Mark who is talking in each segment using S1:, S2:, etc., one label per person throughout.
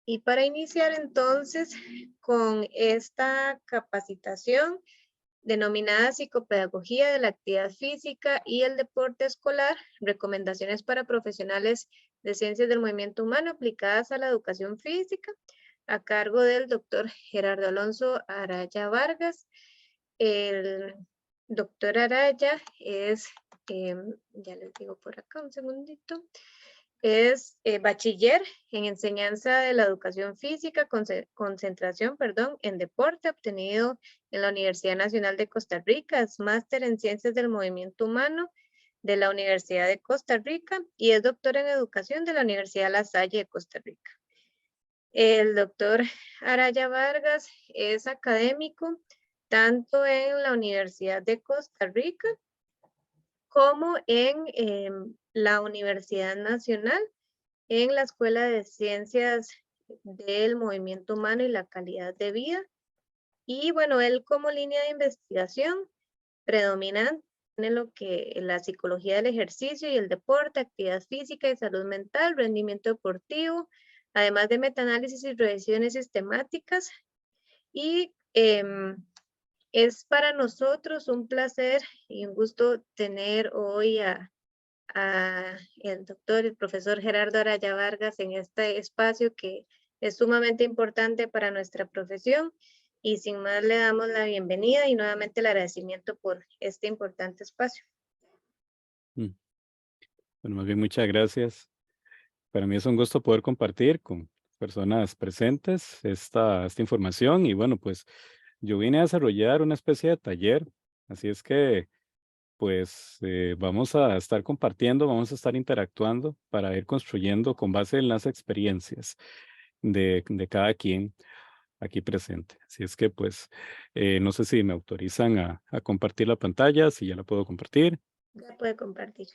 S1: Y para iniciar entonces con esta capacitación denominada Psicopedagogía de la Actividad Física y el Deporte Escolar, recomendaciones para profesionales de ciencias del movimiento humano aplicadas a la educación física, a cargo del doctor Gerardo Alonso Araya Vargas. El doctor Araya es, ya les digo por acá un segundito, es bachiller en enseñanza de la educación física, concentración, perdón, en deporte, obtenido en la Universidad Nacional de Costa Rica, es máster en ciencias del movimiento humano de la Universidad de Costa Rica y es doctor en educación de la Universidad La Salle de Costa Rica. El doctor Araya Vargas es académico tanto en la Universidad de Costa Rica como en la Universidad Nacional, en la Escuela de Ciencias del Movimiento Humano y la Calidad de Vida. Y bueno, él como línea de investigación predominante tiene lo que la psicología del ejercicio y el deporte, actividad física y salud mental, rendimiento deportivo, además de metaanálisis y revisiones sistemáticas. Y es para nosotros un placer y un gusto tener hoy a el doctor, el profesor Gerardo Araya Vargas en este espacio que es sumamente importante para nuestra profesión. Y sin más le damos la bienvenida y nuevamente el agradecimiento por este importante espacio.
S2: Bueno, más bien muchas gracias. Para mí es un gusto poder compartir con personas presentes esta información y bueno, pues yo vine a desarrollar una especie de taller, así es que pues vamos a estar compartiendo, vamos a estar interactuando para ir construyendo con base en las experiencias de cada quien aquí presente. Así es que pues no sé si me autorizan a compartir la pantalla, si ya la puedo compartir.
S1: Ya puede compartir.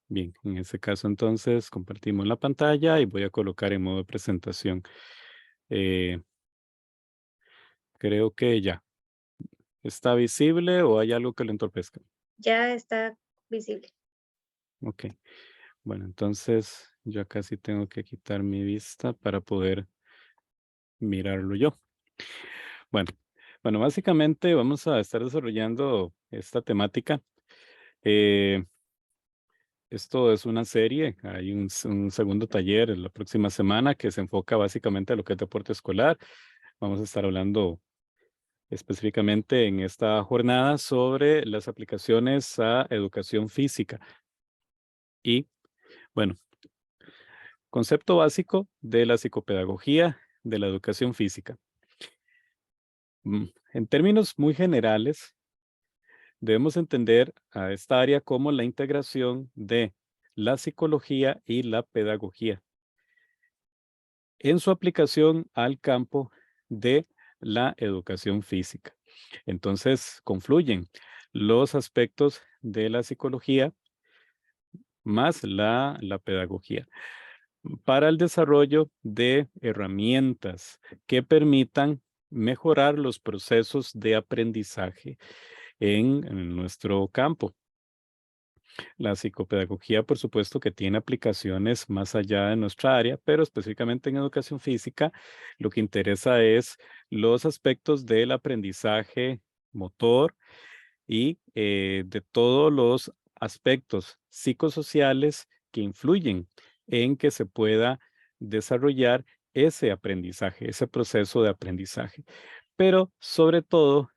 S2: Bien, en ese caso entonces compartimos la pantalla y voy a colocar en modo de presentación. Eh, Creo que ya. ¿Está visible o hay algo que lo entorpezca?
S1: Ya está visible.
S2: Ok. Bueno, entonces yo acá sí tengo que quitar mi vista para poder mirarlo yo. Bueno, bueno, básicamente vamos a estar desarrollando esta temática. Eh, Esto es una serie, hay un segundo taller en la próxima semana que se enfoca básicamente a lo que es deporte escolar. Vamos a estar hablando específicamente en esta jornada sobre las aplicaciones a educación física. Y bueno, concepto básico de la psicopedagogía de la educación física. En términos muy generales, debemos entender a esta área como la integración de la psicología y la pedagogía en su aplicación al campo de la educación física. Entonces, confluyen los aspectos de la psicología más la pedagogía para el desarrollo de herramientas que permitan mejorar los procesos de aprendizaje en nuestro campo. La psicopedagogía, por supuesto, que tiene aplicaciones más allá de nuestra área, pero específicamente en educación física, lo que interesa es los aspectos del aprendizaje motor y de todos los aspectos psicosociales que influyen en que se pueda desarrollar ese aprendizaje, ese proceso de aprendizaje. Pero sobre todo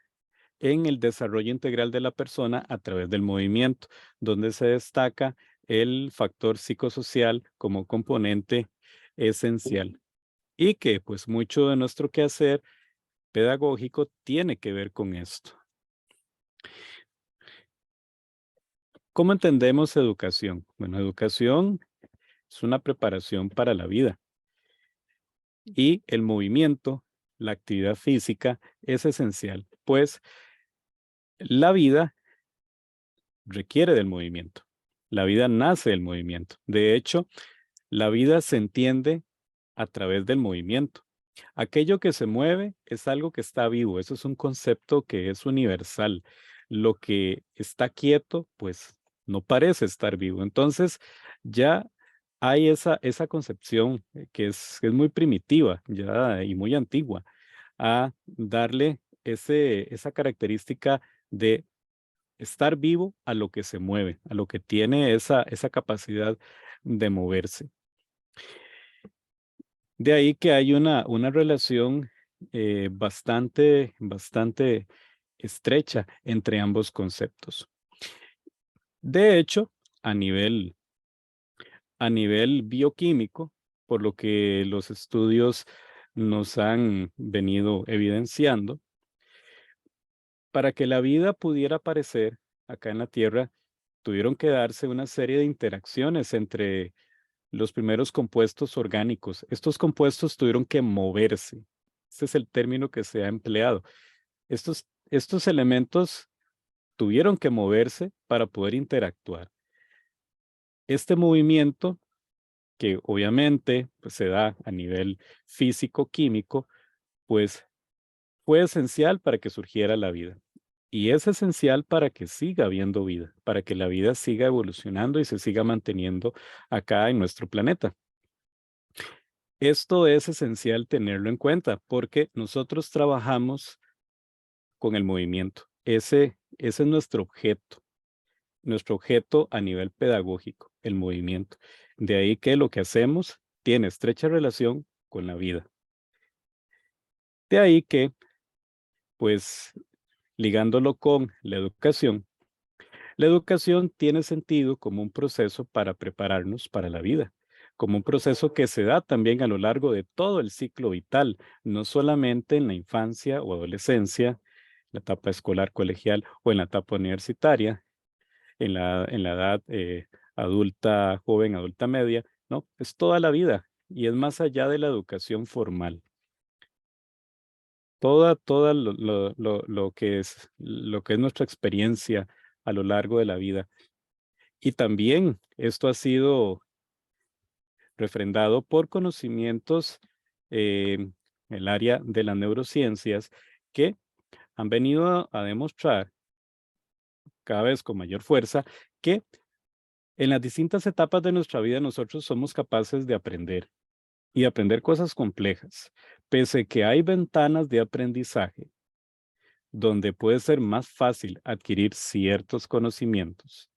S2: en el desarrollo integral de la persona a través del movimiento, donde se destaca el factor psicosocial como componente esencial y que pues mucho de nuestro quehacer pedagógico tiene que ver con esto. ¿Cómo entendemos educación? Bueno, educación es una preparación para la vida y el movimiento, la actividad física es esencial, pues la vida requiere del movimiento. La vida nace del movimiento. De hecho, la vida se entiende a través del movimiento. Aquello que se mueve es algo que está vivo. Eso es un concepto que es universal. Lo que está quieto, pues no parece estar vivo. Entonces, ya hay esa concepción que es muy primitiva ya y muy antigua a darle esa característica de estar vivo a lo que se mueve, a lo que tiene esa capacidad de moverse. De ahí que hay una relación bastante estrecha entre ambos conceptos. De hecho, a nivel bioquímico, por lo que los estudios nos han venido evidenciando, para que la vida pudiera aparecer acá en la Tierra, tuvieron que darse una serie de interacciones entre los primeros compuestos orgánicos. Estos compuestos tuvieron que moverse. Este es el término que se ha empleado. Estos elementos tuvieron que moverse para poder interactuar. Este movimiento, que obviamente pues, se da a nivel físico-químico, pues fue esencial para que surgiera la vida. Y es esencial para que siga habiendo vida, para que la vida siga evolucionando y se siga manteniendo acá en nuestro planeta. Esto es esencial tenerlo en cuenta porque nosotros trabajamos con el movimiento. Ese es nuestro objeto a nivel pedagógico, el movimiento. De ahí que lo que hacemos tiene estrecha relación con la vida. De ahí que, pues, ligándolo con la educación tiene sentido como un proceso para prepararnos para la vida, como un proceso que se da también a lo largo de todo el ciclo vital, no solamente en la infancia o adolescencia, la etapa escolar colegial o en la etapa universitaria, en la edad adulta, joven, adulta media, no, es toda la vida y es más allá de la educación formal. Toda lo que es nuestra experiencia a lo largo de la vida. Y también esto ha sido refrendado por conocimientos en el área de las neurociencias que han venido a demostrar cada vez con mayor fuerza que en las distintas etapas de nuestra vida nosotros somos capaces de aprender y aprender cosas complejas, pese que hay ventanas de aprendizaje donde puede ser más fácil adquirir ciertos conocimientos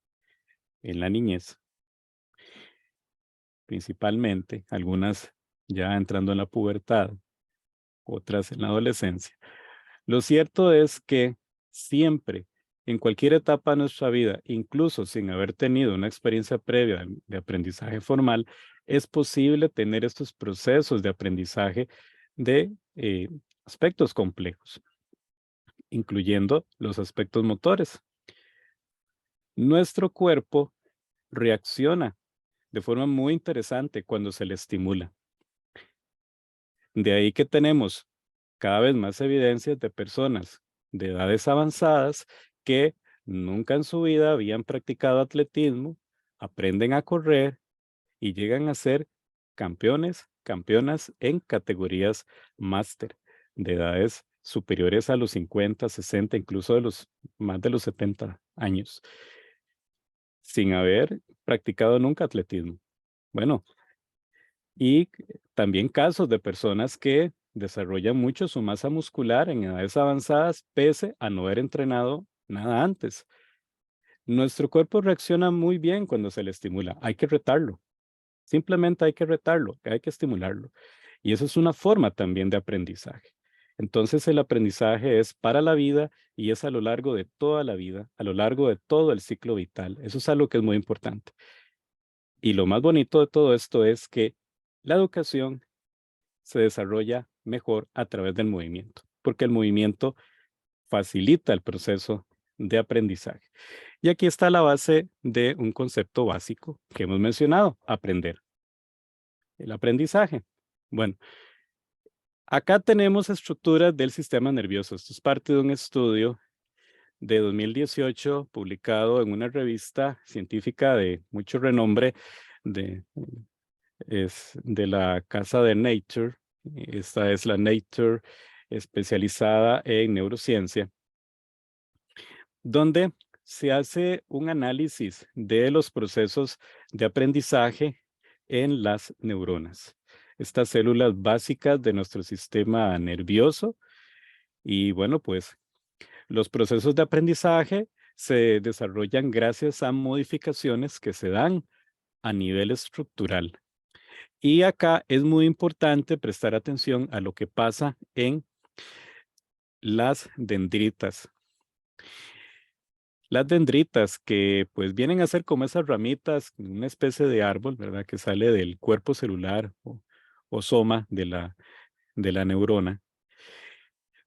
S2: en la niñez, principalmente, algunas ya entrando en la pubertad, otras en la adolescencia. Lo cierto es que siempre, en cualquier etapa de nuestra vida, incluso sin haber tenido una experiencia previa de aprendizaje formal, es posible tener estos procesos de aprendizaje de aspectos complejos, incluyendo los aspectos motores. Nuestro cuerpo reacciona de forma muy interesante cuando se le estimula. De ahí que tenemos cada vez más evidencias de personas de edades avanzadas que nunca en su vida habían practicado atletismo, aprenden a correr y llegan a ser campeones, campeonas en categorías máster de edades superiores a los 50, 60, incluso de más de los 70 años, sin haber practicado nunca atletismo. Bueno, y también casos de personas que desarrollan mucho su masa muscular en edades avanzadas, pese a no haber entrenado nada antes. Nuestro cuerpo reacciona muy bien cuando se le estimula. Hay que retarlo. Simplemente hay que retarlo, hay que estimularlo. Y eso es una forma también de aprendizaje. Entonces el aprendizaje es para la vida y es a lo largo de toda la vida, a lo largo de todo el ciclo vital. Eso es algo que es muy importante. Y lo más bonito de todo esto es que la educación se desarrolla mejor a través del movimiento, porque el movimiento facilita el proceso de aprendizaje. Y aquí está la base de un concepto básico que hemos mencionado, aprender. El aprendizaje. Bueno, acá tenemos estructuras del sistema nervioso. Esto es parte de un estudio de 2018 publicado en una revista científica de mucho renombre es de la casa de Nature. Esta es la Nature especializada en neurociencia, donde se hace un análisis de los procesos de aprendizaje en las neuronas, estas células básicas de nuestro sistema nervioso. Y bueno, pues los procesos de aprendizaje se desarrollan gracias a modificaciones que se dan a nivel estructural. Y acá es muy importante prestar atención a lo que pasa en las dendritas. Las dendritas que pues vienen a ser como esas ramitas, una especie de árbol, ¿verdad? Que sale del cuerpo celular o soma de la neurona,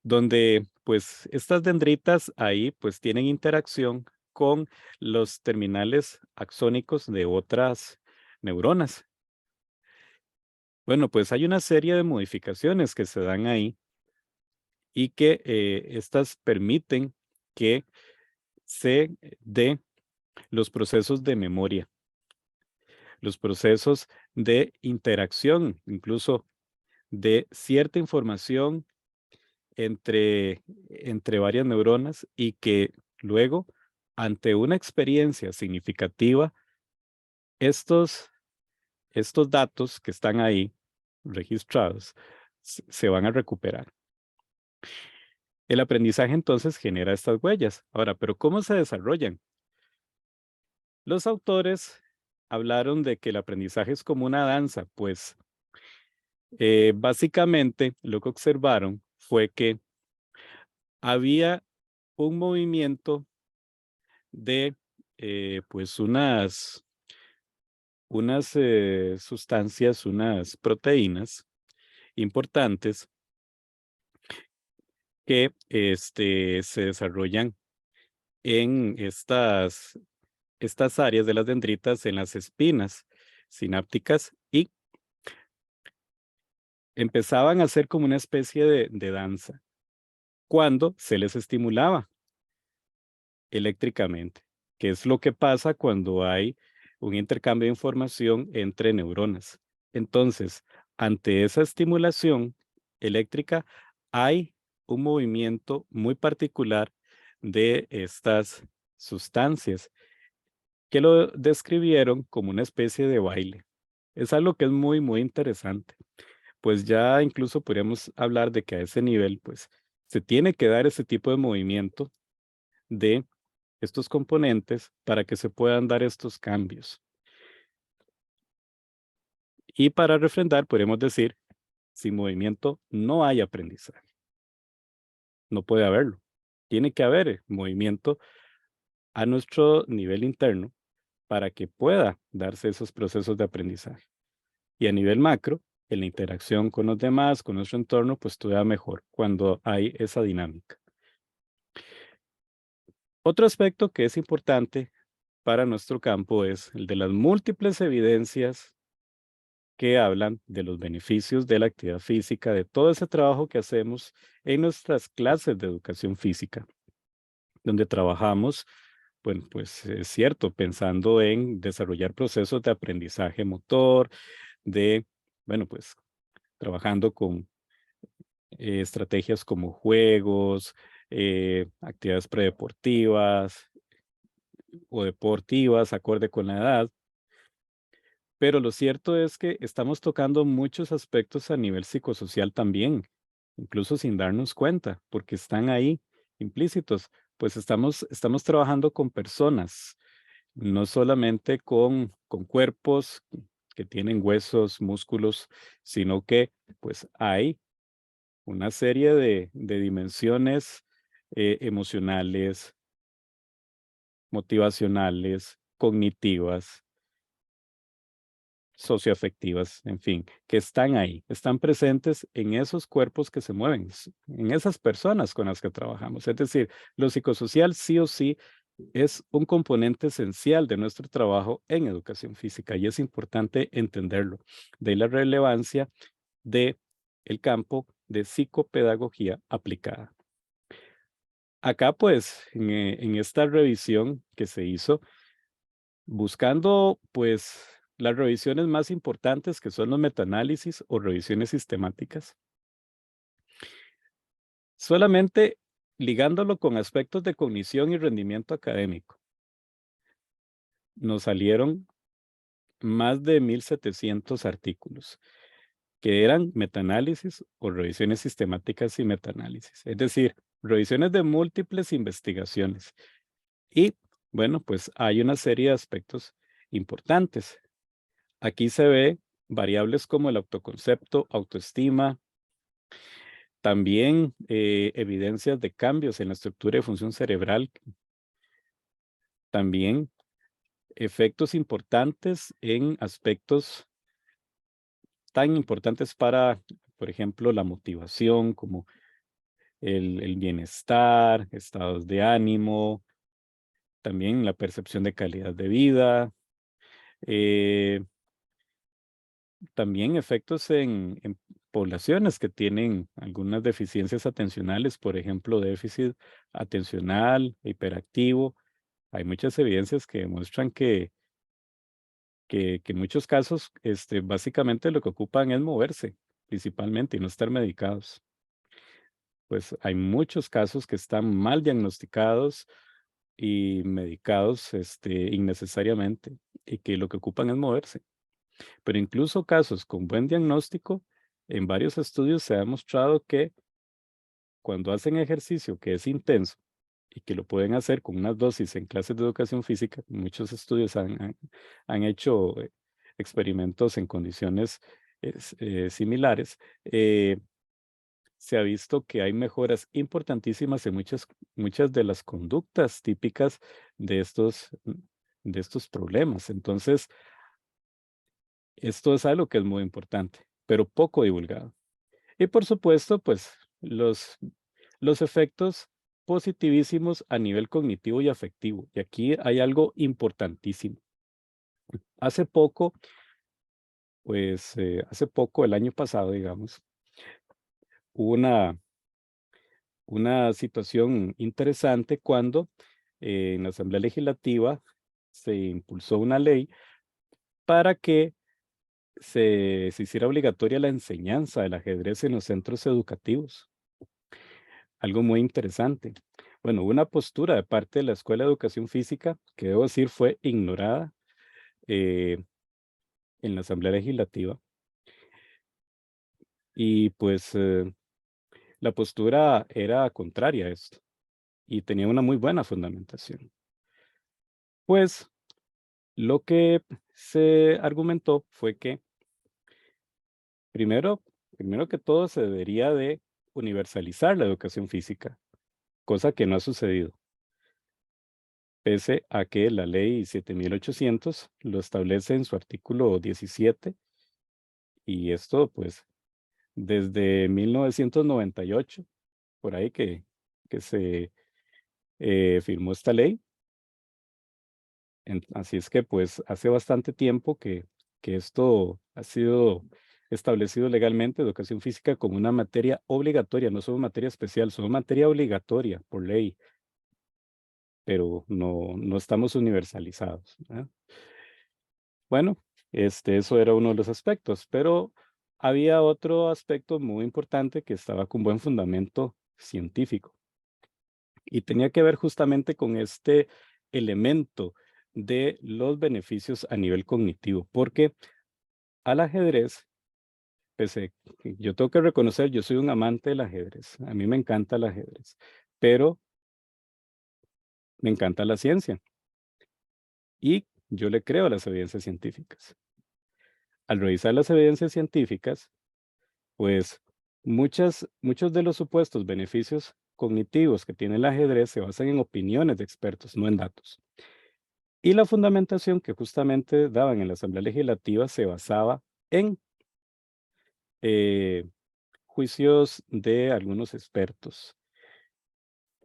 S2: donde pues estas dendritas ahí pues tienen interacción con los terminales axónicos de otras neuronas. Bueno, pues hay una serie de modificaciones que se dan ahí y que estas permiten que se dé los procesos de memoria, los procesos de interacción, incluso de cierta información entre varias neuronas y que luego, ante una experiencia significativa, estos, estos datos que están ahí registrados se van a recuperar. El aprendizaje entonces genera estas huellas. Ahora, ¿pero cómo se desarrollan? Los autores hablaron de que el aprendizaje es como una danza, pues básicamente lo que observaron fue que había un movimiento de pues unas sustancias, unas proteínas importantes que se desarrollan en estas áreas de las dendritas, en las espinas sinápticas, y empezaban a hacer como una especie de danza cuando se les estimulaba eléctricamente, que es lo que pasa cuando hay un intercambio de información entre neuronas. Entonces, ante esa estimulación eléctrica, hay un movimiento muy particular de estas sustancias que lo describieron como una especie de baile. Es algo que es muy, muy interesante. Pues ya incluso podríamos hablar de que a ese nivel, pues, se tiene que dar ese tipo de movimiento de estos componentes para que se puedan dar estos cambios. Y para refrendar, podemos decir, sin movimiento no hay aprendizaje. No puede haberlo. Tiene que haber movimiento a nuestro nivel interno para que pueda darse esos procesos de aprendizaje. Y a nivel macro, en la interacción con los demás, con nuestro entorno, pues todavía mejor cuando hay esa dinámica. Otro aspecto que es importante para nuestro campo es el de las múltiples evidencias que hablan de los beneficios de la actividad física, de todo ese trabajo que hacemos en nuestras clases de educación física, donde trabajamos, bueno, pues es cierto, pensando en desarrollar procesos de aprendizaje motor, bueno, pues trabajando con estrategias como juegos, actividades predeportivas o deportivas, acorde con la edad. Pero lo cierto es que estamos tocando muchos aspectos a nivel psicosocial también, incluso sin darnos cuenta, porque están ahí implícitos. Pues estamos trabajando con personas, no solamente con cuerpos que tienen huesos, músculos, sino que pues hay una serie de dimensiones emocionales, motivacionales, cognitivas, socioafectivas, en fin, que están ahí, están presentes en esos cuerpos que se mueven, en esas personas con las que trabajamos. Es decir, lo psicosocial sí o sí es un componente esencial de nuestro trabajo en educación física y es importante entenderlo. De ahí la relevancia de el campo de psicopedagogía aplicada. Acá, pues, en esta revisión que se hizo, buscando, pues, las revisiones más importantes, que son los metaanálisis o revisiones sistemáticas, solamente ligándolo con aspectos de cognición y rendimiento académico, nos salieron más de 1,700 artículos, que eran metaanálisis o revisiones sistemáticas y metaanálisis. Es decir, revisiones de múltiples investigaciones. Y bueno, pues hay una serie de aspectos importantes. Aquí se ve variables como el autoconcepto, autoestima, también evidencias de cambios en la estructura y función cerebral, también efectos importantes en aspectos tan importantes para, por ejemplo, la motivación, como el bienestar, estados de ánimo, también la percepción de calidad de vida, eh, también efectos en poblaciones que tienen algunas deficiencias atencionales, por ejemplo, déficit atencional, hiperactivo. Hay muchas evidencias que demuestran que en muchos casos, básicamente lo que ocupan es moverse, principalmente, y no estar medicados. Pues hay muchos casos que están mal diagnosticados y medicados, innecesariamente, y que lo que ocupan es moverse. Pero incluso casos con buen diagnóstico, en varios estudios se ha demostrado que cuando hacen ejercicio que es intenso y que lo pueden hacer con unas dosis en clases de educación física, muchos estudios han hecho experimentos en condiciones similares, se ha visto que hay mejoras importantísimas en muchas de las conductas típicas de estos problemas. Entonces, esto es algo que es muy importante, pero poco divulgado. Y por supuesto, pues los efectos positivísimos a nivel cognitivo y afectivo. Y aquí hay algo importantísimo. Hace poco, pues hace poco, el año pasado, digamos, hubo una situación interesante cuando en la Asamblea Legislativa se impulsó una ley para que se hiciera obligatoria la enseñanza del ajedrez en los centros educativos. Algo muy interesante. Bueno, hubo una postura de parte de la Escuela de Educación Física que debo decir fue ignorada eh, en la Asamblea Legislativa. Y pues la postura era contraria a esto y tenía una muy buena fundamentación. Pues lo que se argumentó fue que primero que todo se debería de universalizar la educación física, cosa que no ha sucedido, pese a que la ley 7800 lo establece en su artículo 17 y esto pues desde 1998, por ahí que se firmó esta ley. Así es que pues hace bastante tiempo que esto ha sido establecido legalmente, educación física como una materia obligatoria, no solo materia especial, solo materia obligatoria por ley, pero no estamos universalizados, ¿verdad? Bueno, eso era uno de los aspectos, pero había otro aspecto muy importante que estaba con buen fundamento científico y tenía que ver justamente con este elemento de los beneficios a nivel cognitivo, porque al ajedrez, yo tengo que reconocer, yo soy un amante del ajedrez, a mí me encanta el ajedrez, pero me encanta la ciencia y yo le creo a las evidencias científicas. Al revisar las evidencias científicas, pues muchos de los supuestos beneficios cognitivos que tiene el ajedrez se basan en opiniones de expertos, no en datos. Y la fundamentación que justamente daban en la Asamblea Legislativa se basaba en juicios de algunos expertos.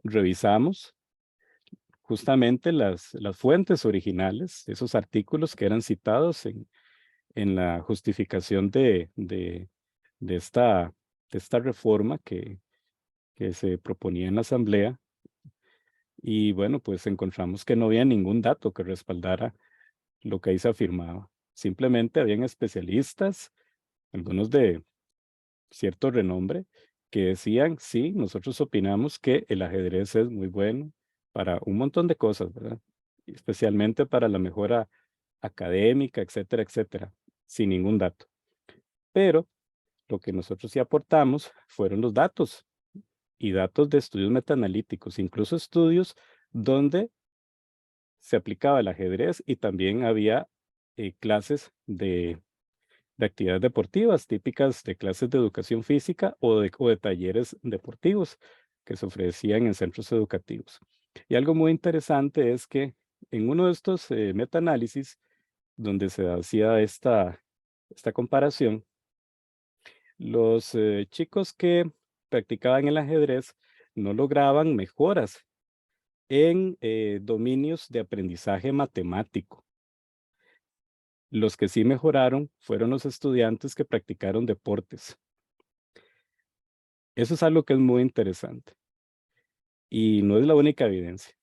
S2: Revisamos justamente las fuentes originales, esos artículos que eran citados en la justificación de esta reforma que se proponía en la Asamblea. Y bueno, pues encontramos que no había ningún dato que respaldara lo que ahí se afirmaba. Simplemente habían especialistas, algunos de cierto renombre, que decían, sí, nosotros opinamos que el ajedrez es muy bueno para un montón de cosas, ¿verdad? Especialmente para la mejora académica, etcétera, etcétera, sin ningún dato. Pero lo que nosotros sí aportamos fueron los datos y datos de estudios metaanalíticos, incluso estudios donde se aplicaba el ajedrez y también había clases de actividades deportivas típicas de clases de educación física o de talleres deportivos que se ofrecían en centros educativos. Y algo muy interesante es que en uno de estos metaanálisis, donde se hacía esta comparación, los chicos que practicaban el ajedrez no lograban mejoras en dominios de aprendizaje matemático. Los que sí mejoraron fueron los estudiantes que practicaron deportes. Eso es algo que es muy interesante y no es la única evidencia.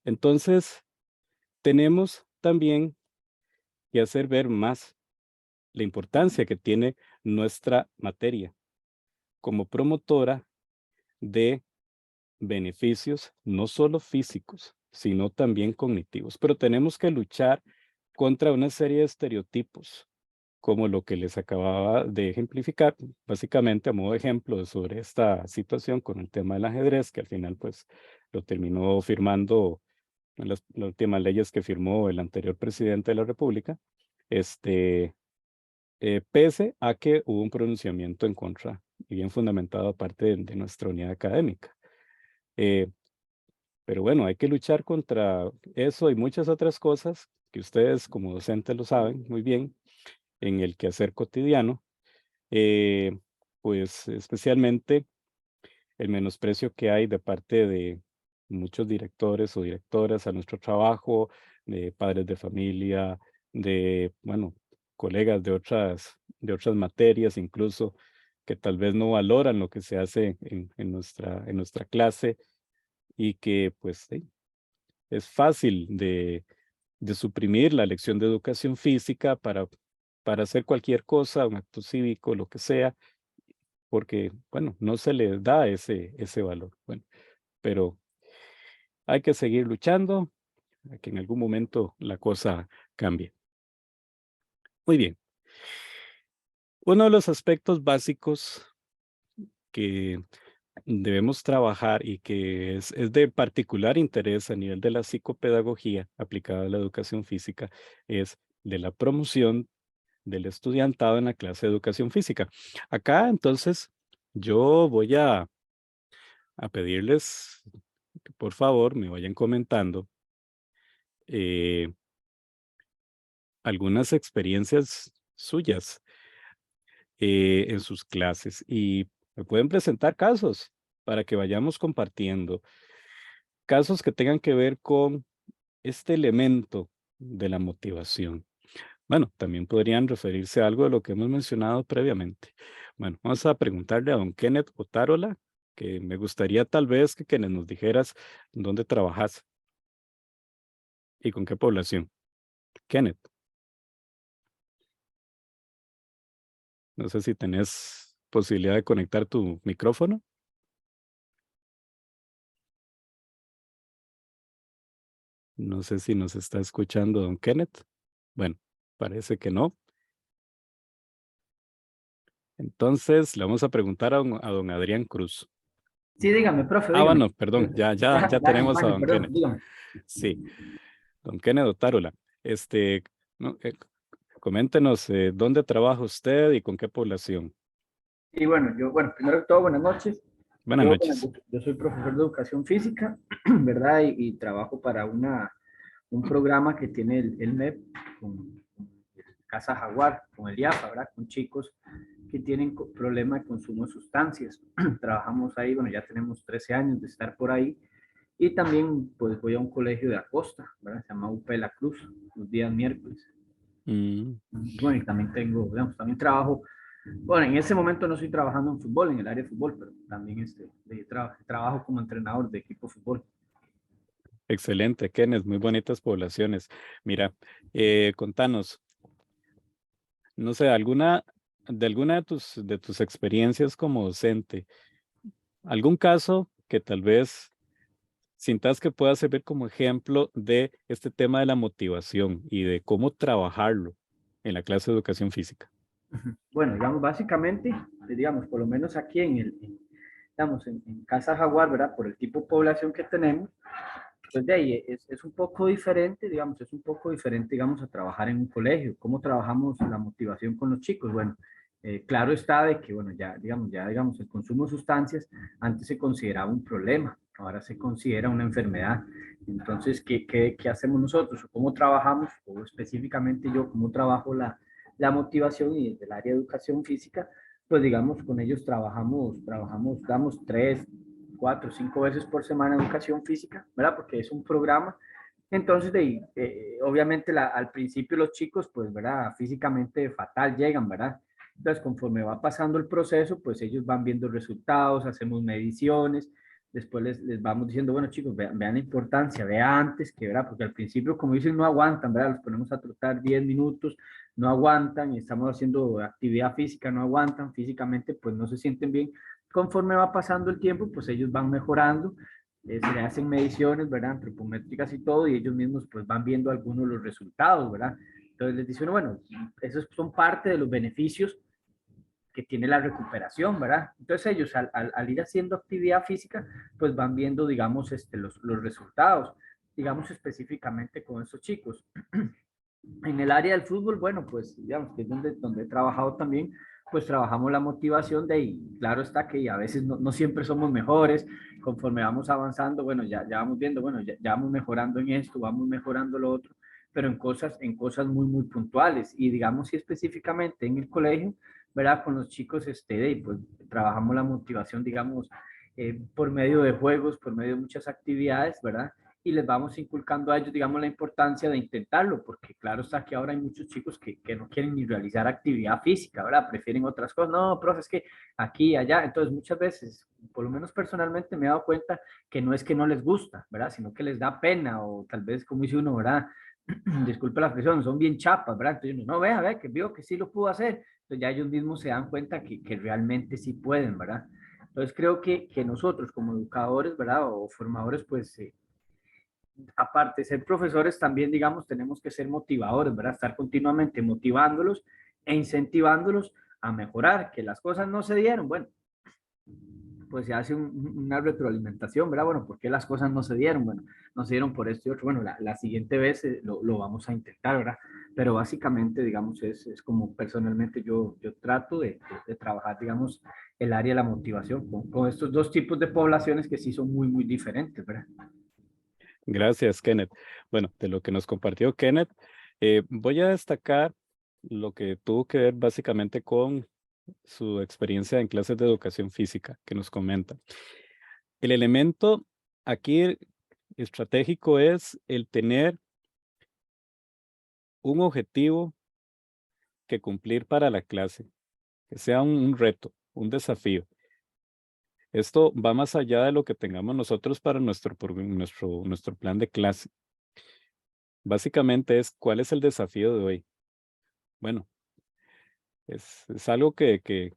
S2: Entonces, tenemos también que hacer ver más la importancia que tiene nuestra materia como promotora de beneficios no solo físicos, sino también cognitivos. Pero tenemos que luchar contra una serie de estereotipos, como lo que les acababa de ejemplificar, básicamente a modo de ejemplo sobre esta situación con el tema del ajedrez, que al final pues lo terminó firmando en las últimas leyes que firmó el anterior presidente de la República, pese a que hubo un pronunciamiento en contra y bien fundamentado aparte de nuestra unidad académica. Pero bueno, hay que luchar contra eso y muchas otras cosas que ustedes como docentes lo saben muy bien en el quehacer cotidiano, pues especialmente el menosprecio que hay de parte de muchos directores o directoras a nuestro trabajo, de padres de familia, de, bueno, colegas de otras materias, incluso que tal vez no valoran lo que se hace en nuestra clase y que pues sí, es fácil de suprimir la lección de educación física para hacer cualquier cosa, un acto cívico, lo que sea, porque, bueno, no se le da ese valor. Bueno, pero hay que seguir luchando a que en algún momento la cosa cambie. Muy bien. Uno de los aspectos básicos que debemos trabajar y que es de particular interés a nivel de la psicopedagogía aplicada a la educación física es de la promoción del estudiantado en la clase de educación física. Acá, entonces, yo voy a pedirles que por favor me vayan comentando eh, algunas experiencias suyas en sus clases y me pueden presentar casos para que vayamos compartiendo. Casos que tengan que ver con este elemento de la motivación. Bueno, también podrían referirse a algo de lo que hemos mencionado previamente. Bueno, vamos a preguntarle a don Kenneth Otárola, que me gustaría tal vez que Kenneth nos dijeras dónde trabajas y con qué población. Kenneth, no sé si tenés posibilidad de conectar tu micrófono. No sé si nos está escuchando don Kenneth. Bueno, parece que no. Entonces le vamos a preguntar a don Adrián Cruz.
S3: Sí, dígame, profe,
S2: Ah,
S3: dígame.
S2: bueno, perdón, ya
S3: Ya
S2: tenemos a
S3: acompaño,
S2: don
S3: perdón,
S2: Kenneth.
S3: dígame.
S2: Sí, don Kenneth Otárola. No, coméntenos dónde trabaja usted y con qué población.
S3: Y bueno, primero que todo, buenas noches.
S2: Buenas
S3: Bueno,
S2: noches.
S3: yo soy profesor de educación física, ¿verdad? Y trabajo para un programa que tiene el MEP con Casa Jaguar, con el IAFA, ¿verdad? Con chicos que tienen problema de consumo de sustancias. Trabajamos ahí, bueno, ya tenemos 13 años de estar por ahí. Y también, pues, voy a un colegio de la costa, ¿verdad? Se llama UP La Cruz, los días miércoles.
S2: Mm,
S3: Bueno, y también tengo, digamos, también trabajo, bueno, en ese momento no estoy trabajando en fútbol, en el área de fútbol, pero también trabajo como entrenador de equipo de fútbol.
S2: excelente, Kenneth, muy bonitas poblaciones. Mira, contanos, no sé, alguna de tus experiencias como docente, algún caso que tal vez Sintas que pueda servir como ejemplo de este tema de la motivación y de cómo trabajarlo en la clase de educación física.
S3: Bueno, digamos, básicamente, digamos, por lo menos aquí digamos, en Casa Jaguar, ¿verdad? Por el tipo de población que tenemos, pues de ahí es un poco diferente, digamos, es un poco diferente, digamos, a trabajar en un colegio. ¿Cómo trabajamos la motivación con los chicos? Bueno, claro está de que, bueno, digamos, el consumo de sustancias antes se consideraba un problema, ahora se considera una enfermedad. Entonces, ¿qué hacemos nosotros? ¿Cómo trabajamos? O específicamente yo, ¿cómo trabajo la motivación? Y desde el área de educación física, pues digamos, con ellos damos 3, 4, 5 veces por semana educación física, ¿verdad? Porque es un programa. Entonces, obviamente al principio los chicos, pues, ¿verdad? Físicamente fatal llegan, ¿verdad? Entonces, conforme va pasando el proceso, pues ellos van viendo resultados, hacemos mediciones, después les vamos diciendo, bueno, chicos, vean la importancia, vean antes que, ¿verdad? Porque al principio, como dicen, no aguantan, ¿verdad? Los ponemos a trotar 10 minutos, no aguantan, y estamos haciendo actividad física, no aguantan, físicamente, pues no se sienten bien. Conforme va pasando el tiempo, pues ellos van mejorando, se le hacen mediciones, ¿verdad? Antropométricas y todo, y ellos mismos pues van viendo algunos de los resultados, ¿verdad? Entonces les dice uno, bueno, esos son parte de los beneficios que tiene la recuperación, ¿verdad? Entonces ellos al ir haciendo actividad física, pues van viendo, digamos, los resultados, digamos específicamente con estos chicos. En el área del fútbol, bueno, pues digamos que es donde he trabajado también, pues trabajamos la motivación de ahí. Claro está que a veces no siempre somos mejores, conforme vamos avanzando, bueno, ya vamos viendo, bueno, ya vamos mejorando en esto, vamos mejorando lo otro, pero en cosas muy, muy puntuales. Y digamos, si específicamente en el colegio, ¿verdad? Con los chicos, pues trabajamos la motivación, digamos, por medio de juegos, por medio de muchas actividades, ¿verdad? Y les vamos inculcando a ellos, digamos, la importancia de intentarlo, porque claro está que ahora hay muchos chicos que no quieren ni realizar actividad física, ¿verdad? Prefieren otras cosas. No, profe, es que aquí, allá. Entonces, muchas veces, por lo menos personalmente, me he dado cuenta que no es que no les gusta, ¿verdad? Sino que les da pena o tal vez, como dice uno, ¿verdad? Disculpe la expresión, son bien chapas, ¿verdad? Entonces uno, no, vea, que vio que sí lo pudo hacer. Entonces ya ellos mismos se dan cuenta que realmente sí pueden, ¿verdad? Entonces creo que nosotros como educadores, ¿verdad? O formadores, pues aparte de ser profesores, también, digamos, tenemos que ser motivadores, ¿verdad? Estar continuamente motivándolos e incentivándolos a mejorar, que las cosas no se dieron. Bueno, pues se hace una retroalimentación, ¿verdad? Bueno, ¿por qué las cosas no se dieron? Bueno, no se dieron por esto y otro. Bueno, la siguiente vez lo vamos a intentar, ¿verdad? Pero básicamente, digamos, es como personalmente yo trato de trabajar, digamos, el área de la motivación con estos dos tipos de poblaciones que sí son muy, muy diferentes, ¿verdad?
S2: Gracias, Kenneth. Bueno, de lo que nos compartió Kenneth, voy a destacar lo que tuvo que ver básicamente con su experiencia en clases de educación física que nos comenta. El elemento aquí estratégico es el tener un objetivo que cumplir para la clase, que sea un reto, un desafío. Esto va más allá de lo que tengamos nosotros para nuestro plan de clase. Básicamente es, ¿cuál es el desafío de hoy? Bueno, es algo que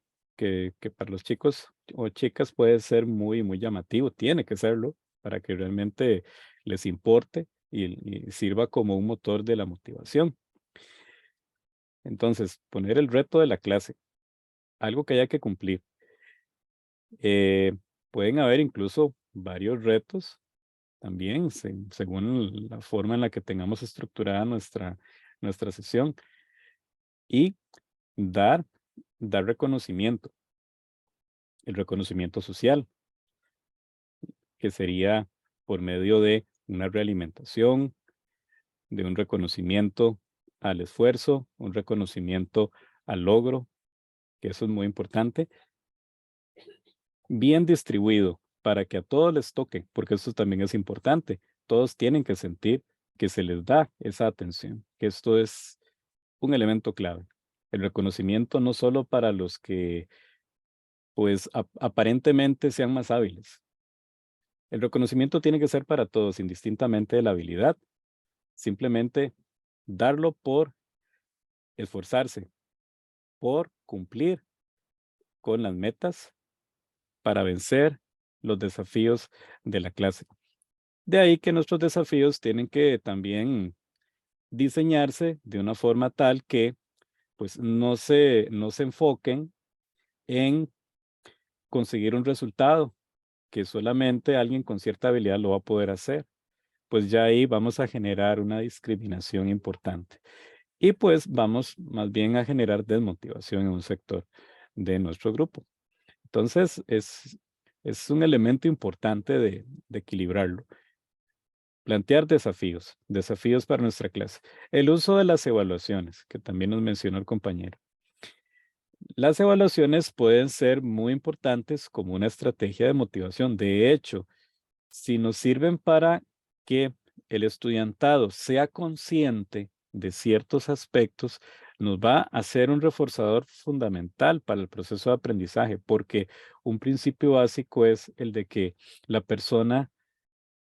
S2: para los chicos o chicas puede ser muy, muy llamativo, tiene que serlo para que realmente les importe y sirva como un motor de la motivación. Entonces, poner el reto de la clase, algo que haya que cumplir. Pueden haber incluso varios retos también, según la forma en la que tengamos estructurada nuestra sesión. Y dar reconocimiento, el reconocimiento social, que sería por medio de una realimentación, de un reconocimiento al esfuerzo, un reconocimiento al logro, que eso es muy importante, bien distribuido para que a todos les toque, porque eso también es importante. Todos tienen que sentir que se les da esa atención, que esto es un elemento clave. El reconocimiento no solo para los que pues aparentemente sean más hábiles. El reconocimiento tiene que ser para todos, indistintamente de la habilidad. Simplemente darlo por esforzarse, por cumplir con las metas para vencer los desafíos de la clase. De ahí que nuestros desafíos tienen que también diseñarse de una forma tal que pues no se enfoquen en conseguir un resultado que solamente alguien con cierta habilidad lo va a poder hacer. Pues ya ahí vamos a generar una discriminación importante. Y pues vamos más bien a generar desmotivación en un sector de nuestro grupo. Entonces es un elemento importante de equilibrarlo. Plantear desafíos, desafíos para nuestra clase. El uso de las evaluaciones, que también nos mencionó el compañero. Las evaluaciones pueden ser muy importantes como una estrategia de motivación. De hecho, si nos sirven para que el estudiantado sea consciente de ciertos aspectos, nos va a ser un reforzador fundamental para el proceso de aprendizaje, porque un principio básico es el de que la persona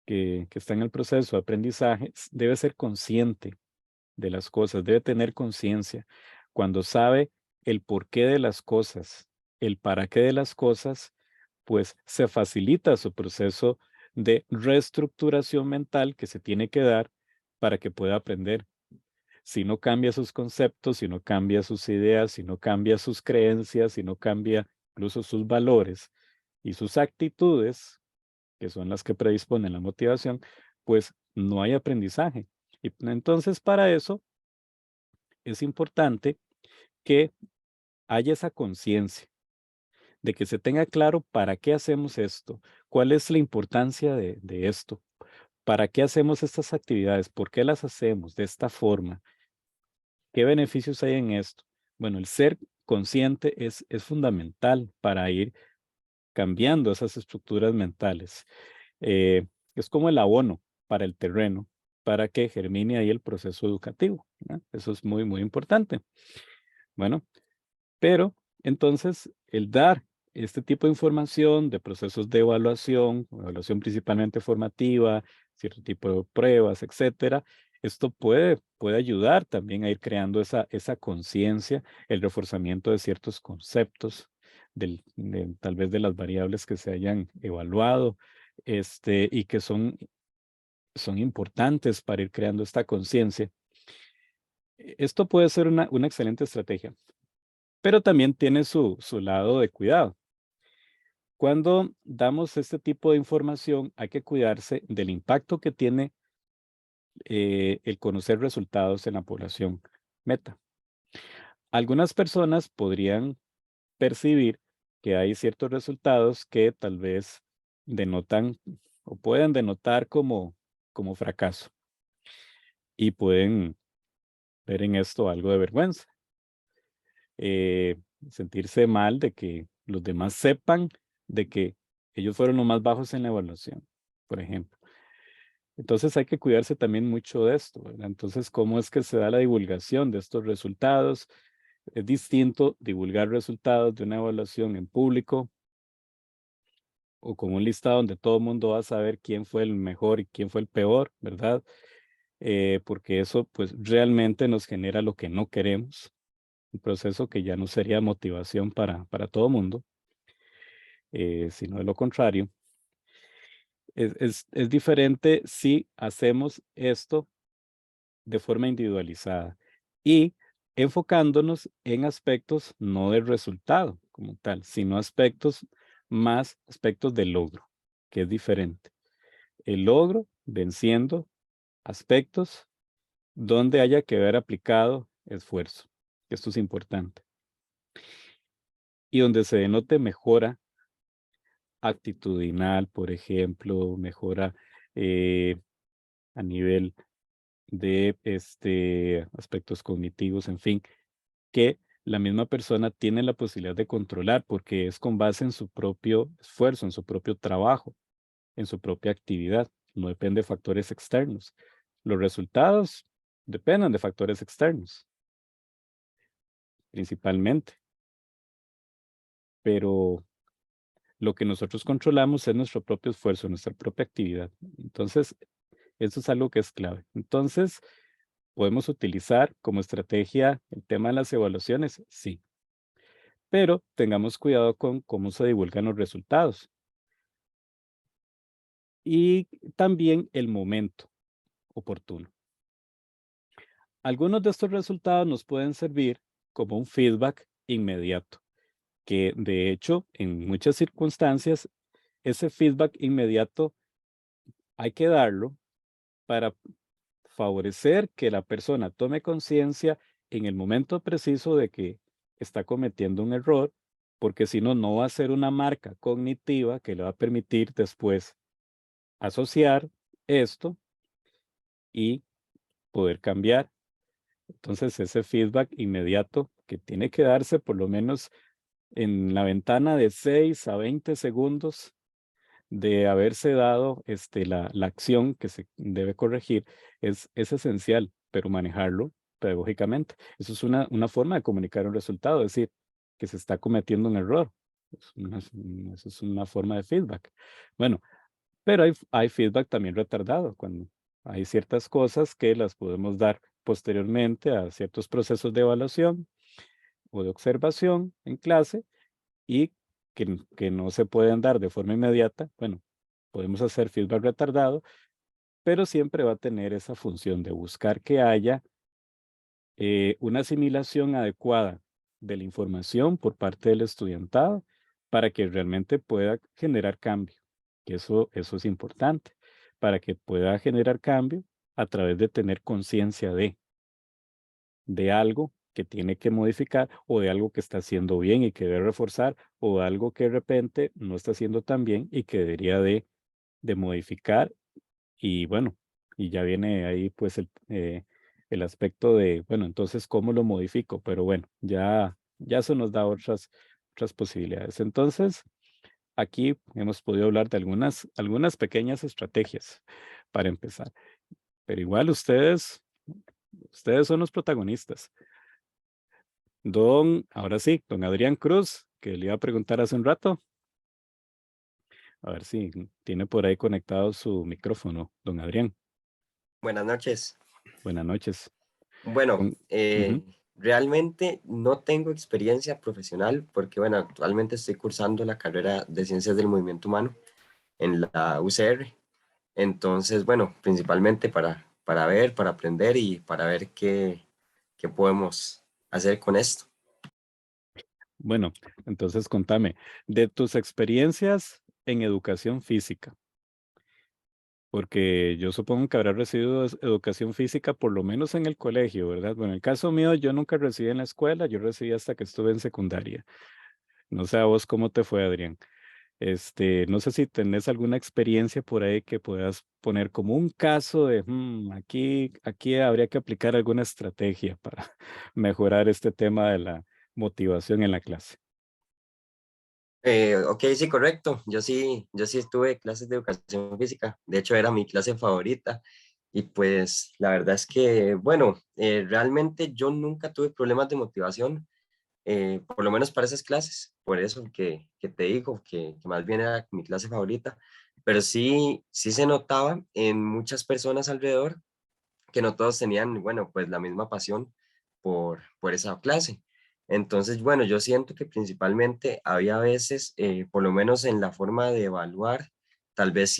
S2: que está en el proceso de aprendizaje debe ser consciente de las cosas, debe tener conciencia. Cuando sabe el porqué de las cosas, el para qué de las cosas, pues se facilita su proceso de reestructuración mental que se tiene que dar para que pueda aprender. Si no cambia sus conceptos, si no cambia sus ideas, si no cambia sus creencias, si no cambia incluso sus valores y sus actitudes, que son las que predisponen la motivación, pues no hay aprendizaje. Y entonces para eso es importante que haya esa conciencia de que se tenga claro para qué hacemos esto, cuál es la importancia de esto, para qué hacemos estas actividades, por qué las hacemos de esta forma, qué beneficios hay en esto. Bueno, el ser consciente es fundamental para ir cambiando esas estructuras mentales. Es como el abono para el terreno, para que germine ahí el proceso educativo, ¿no? Eso es muy, muy importante. Bueno, pero entonces el dar este tipo de información de procesos de evaluación principalmente formativa, cierto tipo de pruebas, etcétera, esto puede ayudar también a ir creando esa conciencia, el reforzamiento de ciertos conceptos, tal vez de las variables que se hayan evaluado, y que son importantes para ir creando esta conciencia. Esto puede ser una excelente estrategia, pero también tiene su lado de cuidado. Cuando damos este tipo de información, hay que cuidarse del impacto que tiene el conocer resultados en la población meta. Algunas personas podrían percibir que hay ciertos resultados que tal vez denotan o pueden denotar como fracaso y pueden ver en esto algo de vergüenza. Sentirse mal de que los demás sepan de que ellos fueron los más bajos en la evaluación, por ejemplo. Entonces hay que cuidarse también mucho de esto, ¿verdad? Entonces, ¿cómo es que se da la divulgación de estos resultados? Es distinto divulgar resultados de una evaluación en público o con un listado donde todo el mundo va a saber quién fue el mejor y quién fue el peor, ¿verdad? Porque eso pues realmente nos genera lo que no queremos, un proceso que ya no sería motivación para todo el mundo, sino de lo contrario. Es diferente si hacemos esto de forma individualizada y enfocándonos en aspectos no del resultado como tal, sino aspectos del logro, que es diferente. El logro venciendo aspectos donde haya que haber aplicado esfuerzo. Esto es importante. Y donde se denote mejora actitudinal, por ejemplo, mejora a nivel de aspectos cognitivos, en fin, que la misma persona tiene la posibilidad de controlar porque es con base en su propio esfuerzo, en su propio trabajo, en su propia actividad. No depende de factores externos. Los resultados dependen de factores externos, principalmente. Pero lo que nosotros controlamos es nuestro propio esfuerzo, nuestra propia actividad. Entonces, eso es algo que es clave. Entonces, ¿podemos utilizar como estrategia el tema de las evaluaciones? Sí. Pero tengamos cuidado con cómo se divulgan los resultados. y también el momento oportuno. Algunos de estos resultados nos pueden servir como un feedback inmediato, que de hecho en muchas circunstancias ese feedback inmediato hay que darlo para favorecer que la persona tome conciencia en el momento preciso de que está cometiendo un error, porque si no, no va a ser una marca cognitiva que le va a permitir después asociar esto y poder cambiar. Entonces, ese feedback inmediato que tiene que darse por lo menos en la ventana de 6 a 20 segundos de haberse dado la acción que se debe corregir es esencial, pero manejarlo pedagógicamente. Eso es una forma de comunicar un resultado, es decir, que se está cometiendo un error. Eso es una forma de feedback. Bueno, pero hay feedback también retardado, cuando hay ciertas cosas que las podemos dar posteriormente a ciertos procesos de evaluación o de observación en clase y que no se pueden dar de forma inmediata. Bueno, podemos hacer feedback retardado, pero siempre va a tener esa función de buscar que haya una asimilación adecuada de la información por parte del estudiantado para que realmente pueda generar cambio. Que eso es importante, para que pueda generar cambio a través de tener conciencia de algo que tiene que modificar o de algo que está haciendo bien y que debe reforzar o de algo que de repente no está haciendo tan bien y que debería de modificar. Y bueno, y ya viene ahí pues el aspecto de, bueno, entonces, ¿cómo lo modifico? Pero bueno, ya eso nos da otras posibilidades. Entonces, aquí hemos podido hablar de algunas pequeñas estrategias para empezar. Pero igual ustedes son los protagonistas. Ahora sí, don Adrián Cruz, que le iba a preguntar hace un rato. A ver si tiene por ahí conectado su micrófono, don Adrián.
S4: Buenas noches.
S2: Buenas noches.
S4: Bueno,
S2: Ujú.
S4: realmente no tengo experiencia profesional porque, bueno, actualmente estoy cursando la carrera de Ciencias del Movimiento Humano en la UCR. Entonces, bueno, principalmente para ver, para aprender y para ver qué podemos hacer con esto.
S2: Bueno, entonces contame, de tus experiencias en educación física, porque yo supongo que habrás recibido educación física por lo menos en el colegio, ¿verdad? Bueno, en el caso mío, yo nunca recibí en la escuela, yo recibí hasta que estuve en secundaria. No sé a vos cómo te fue, Adrián. No sé si tenés alguna experiencia por ahí que puedas poner como un caso de, aquí habría que aplicar alguna estrategia para mejorar este tema de la motivación en la clase.
S4: Ok, sí, correcto. Yo sí estuve clases de educación física. De hecho, era mi clase favorita. Y pues la verdad es que, bueno, realmente yo nunca tuve problemas de motivación, por lo menos para esas clases. Por eso que te digo que más bien era mi clase favorita. Pero sí se notaba en muchas personas alrededor que no todos tenían, bueno, pues la misma pasión por esa clase. Entonces, bueno, yo siento que principalmente había veces, por lo menos en la forma de evaluar, tal vez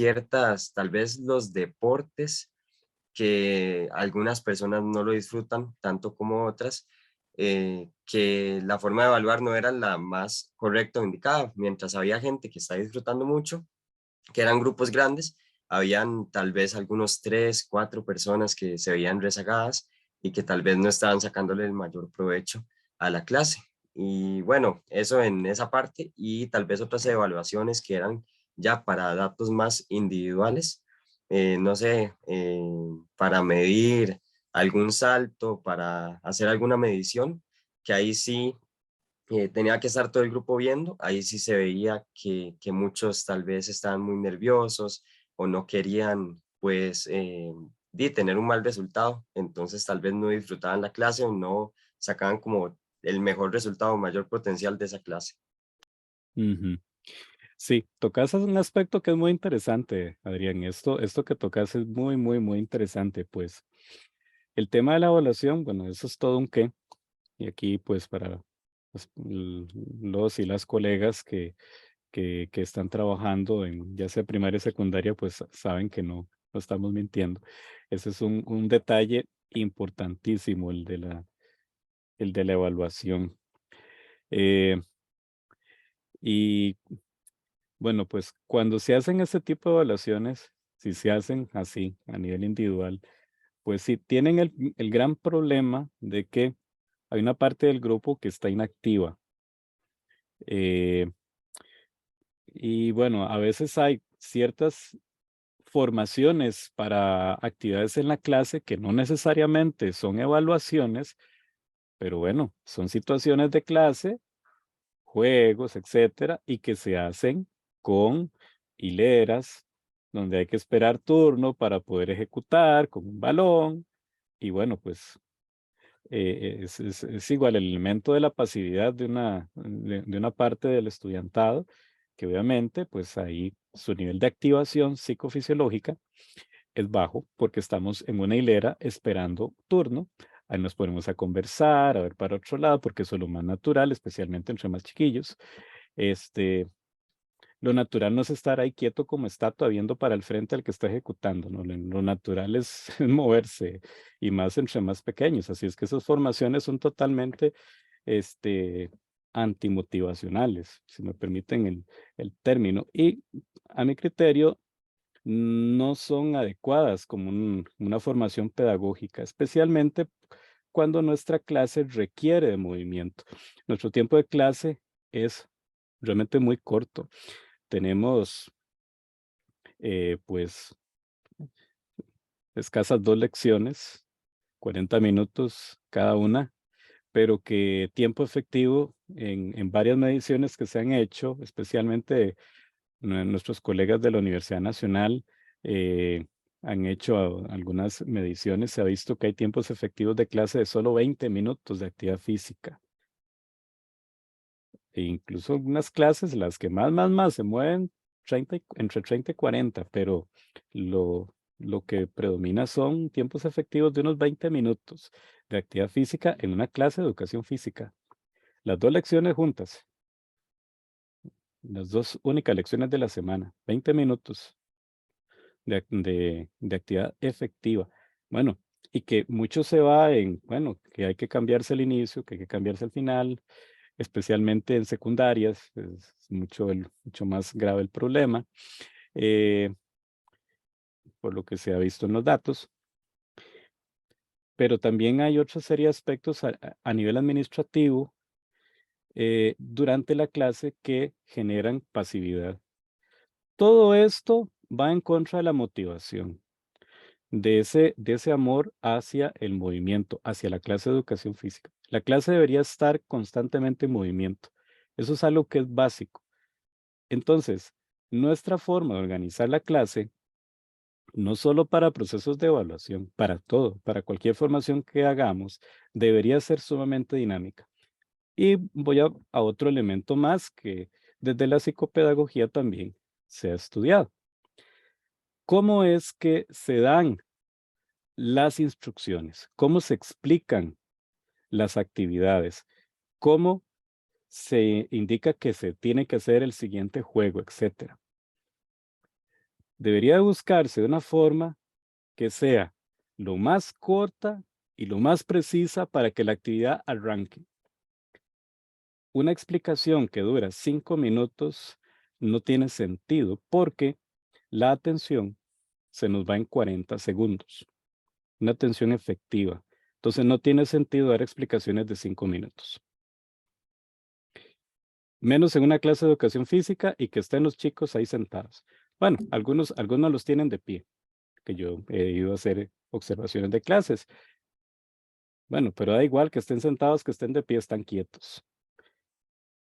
S4: los deportes, que algunas personas no lo disfrutan tanto como otras, que la forma de evaluar no era la más correcta o indicada, mientras había gente que está disfrutando mucho, que eran grupos grandes, habían tal vez algunos 3, 4 personas que se veían rezagadas y que tal vez no estaban sacándole el mayor provecho a la clase. Y bueno, eso en esa parte y tal vez otras evaluaciones que eran ya para datos más individuales, no sé, para medir algún salto, para hacer alguna medición, que ahí sí tenía que estar todo el grupo viendo, ahí sí se veía que muchos tal vez estaban muy nerviosos o no querían pues tener un mal resultado, entonces tal vez no disfrutaban la clase o no sacaban como el mejor resultado, mayor potencial de esa clase.
S2: Ujú. Sí, tocas un aspecto que es muy interesante, Adrián. Esto que tocas es muy, muy, muy interesante, pues. El tema de la evaluación, bueno, eso es todo un qué. Y aquí, pues, para los y las colegas que están trabajando en ya sea primaria o secundaria, pues saben que no estamos mintiendo. Ese es un detalle importantísimo, el de la evaluación. Y bueno, pues cuando se hacen este tipo de evaluaciones, si se hacen así a nivel individual, pues sí tienen el gran problema de que hay una parte del grupo que está inactiva. Eh, y bueno, a veces hay ciertas formaciones para actividades en la clase que no necesariamente son evaluaciones, pero bueno, son situaciones de clase, juegos, etcétera, y que se hacen con hileras, donde hay que esperar turno para poder ejecutar con un balón. Y bueno, pues es igual el elemento de la pasividad de una parte del estudiantado, que obviamente pues ahí su nivel de activación psicofisiológica es bajo porque estamos en una hilera esperando turno. Ahí nos ponemos a conversar, a ver para otro lado, porque eso es lo más natural, especialmente entre más chiquillos. Lo natural no es estar ahí quieto como estatua viendo para el frente al que está ejecutando, ¿no? Lo natural es moverse y más entre más pequeños. Así es que esas formaciones son totalmente antimotivacionales, si me permiten el término. Y a mi criterio, no son adecuadas como una formación pedagógica, especialmente cuando nuestra clase requiere de movimiento. Nuestro tiempo de clase es realmente muy corto. Tenemos pues escasas 2 lecciones, 40 minutos cada una, pero que tiempo efectivo en varias mediciones que se han hecho, especialmente nuestros colegas de la Universidad Nacional han hecho algunas mediciones, se ha visto que hay tiempos efectivos de clase de solo 20 minutos de actividad física. E incluso unas clases, las que más se mueven entre 30 y 40, pero lo que predomina son tiempos efectivos de unos 20 minutos de actividad física en una clase de educación física. Las 2 lecciones juntas, las 2 únicas lecciones de la semana, 20 minutos de actividad efectiva. Bueno, y que mucho se va en, bueno, que hay que cambiarse el inicio, que hay que cambiarse el final, especialmente en secundarias, es mucho más grave el problema, por lo que se ha visto en los datos. Pero también hay otra serie de aspectos a nivel administrativo durante la clase que generan pasividad. Todo esto va en contra de la motivación, de ese amor hacia el movimiento, hacia la clase de educación física. La clase debería estar constantemente en movimiento. Eso es algo que es básico. Entonces, nuestra forma de organizar la clase, no solo para procesos de evaluación, para todo, para cualquier formación que hagamos, debería ser sumamente dinámica. Y voy a otro elemento más que desde la psicopedagogía también se ha estudiado. ¿Cómo es que se dan las instrucciones? ¿Cómo se explican las actividades? ¿Cómo se indica que se tiene que hacer el siguiente juego, etcétera? Debería buscarse de una forma que sea lo más corta y lo más precisa para que la actividad arranque. Una explicación que dura 5 minutos no tiene sentido porque la atención se nos va en 40 segundos. Una atención efectiva. Entonces no tiene sentido dar explicaciones de 5 minutos. Menos en una clase de educación física y que estén los chicos ahí sentados. Bueno, algunos los tienen de pie, que yo he ido a hacer observaciones de clases. Bueno, pero da igual que estén sentados, que estén de pie, están quietos.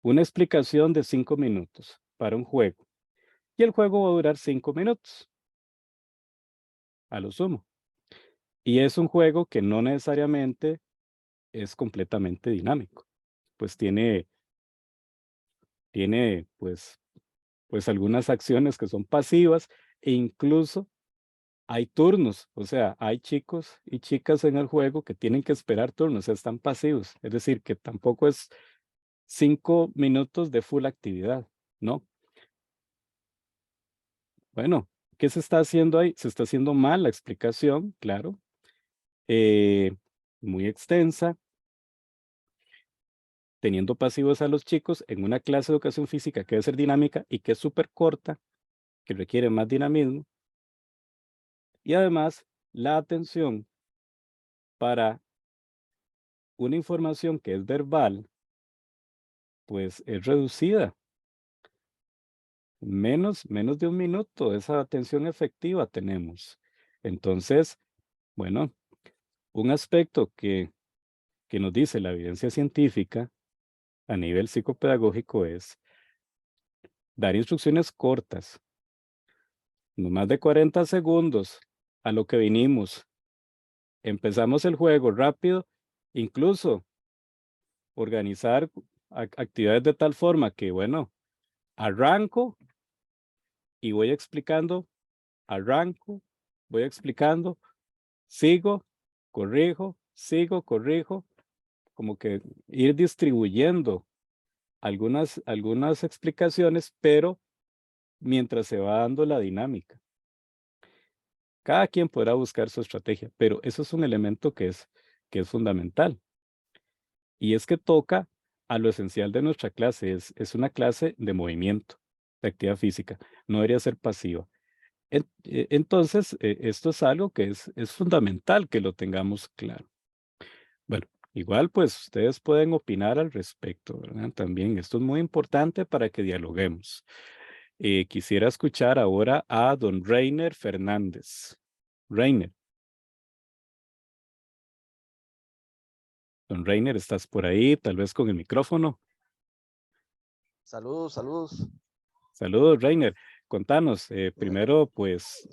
S2: Una explicación de 5 minutos para un juego. Y el juego va a durar 5 minutos, a lo sumo. Y es un juego que no necesariamente es completamente dinámico. Pues tiene pues algunas acciones que son pasivas e incluso hay turnos, o sea, hay chicos y chicas en el juego que tienen que esperar turnos, o sea, están pasivos. Es decir, que tampoco es 5 minutos de full actividad, ¿no? Bueno, ¿qué se está haciendo ahí? Se está haciendo mal la explicación, claro, muy extensa, teniendo pasivos a los chicos en una clase de educación física que debe ser dinámica y que es súper corta, que requiere más dinamismo, y además la atención para una información que es verbal, pues es reducida. Menos de un minuto, esa atención efectiva tenemos. Entonces, bueno, un aspecto que nos dice la evidencia científica a nivel psicopedagógico es dar instrucciones cortas, no más de 40 segundos, a lo que vinimos. Empezamos el juego rápido, incluso organizar actividades de tal forma que, bueno, arranco y voy explicando, arranco, voy explicando, sigo, corrijo, sigo, corrijo, como que ir distribuyendo algunas explicaciones, pero mientras se va dando la dinámica. Cada quien podrá buscar su estrategia, pero eso es un elemento que es fundamental. Y es que toca a lo esencial de nuestra clase, es una clase de movimiento, de actividad física, no debería ser pasiva. Entonces, esto es algo que es fundamental que lo tengamos claro. Bueno, igual pues ustedes pueden opinar al respecto, ¿verdad? También esto es muy importante para que dialoguemos. Quisiera escuchar ahora a don Reiner Fernández. Reiner, don Reiner, ¿estás por ahí? Tal vez con el micrófono.
S5: Saludos, saludos.
S2: Saludos, Reiner. Contanos, primero, pues,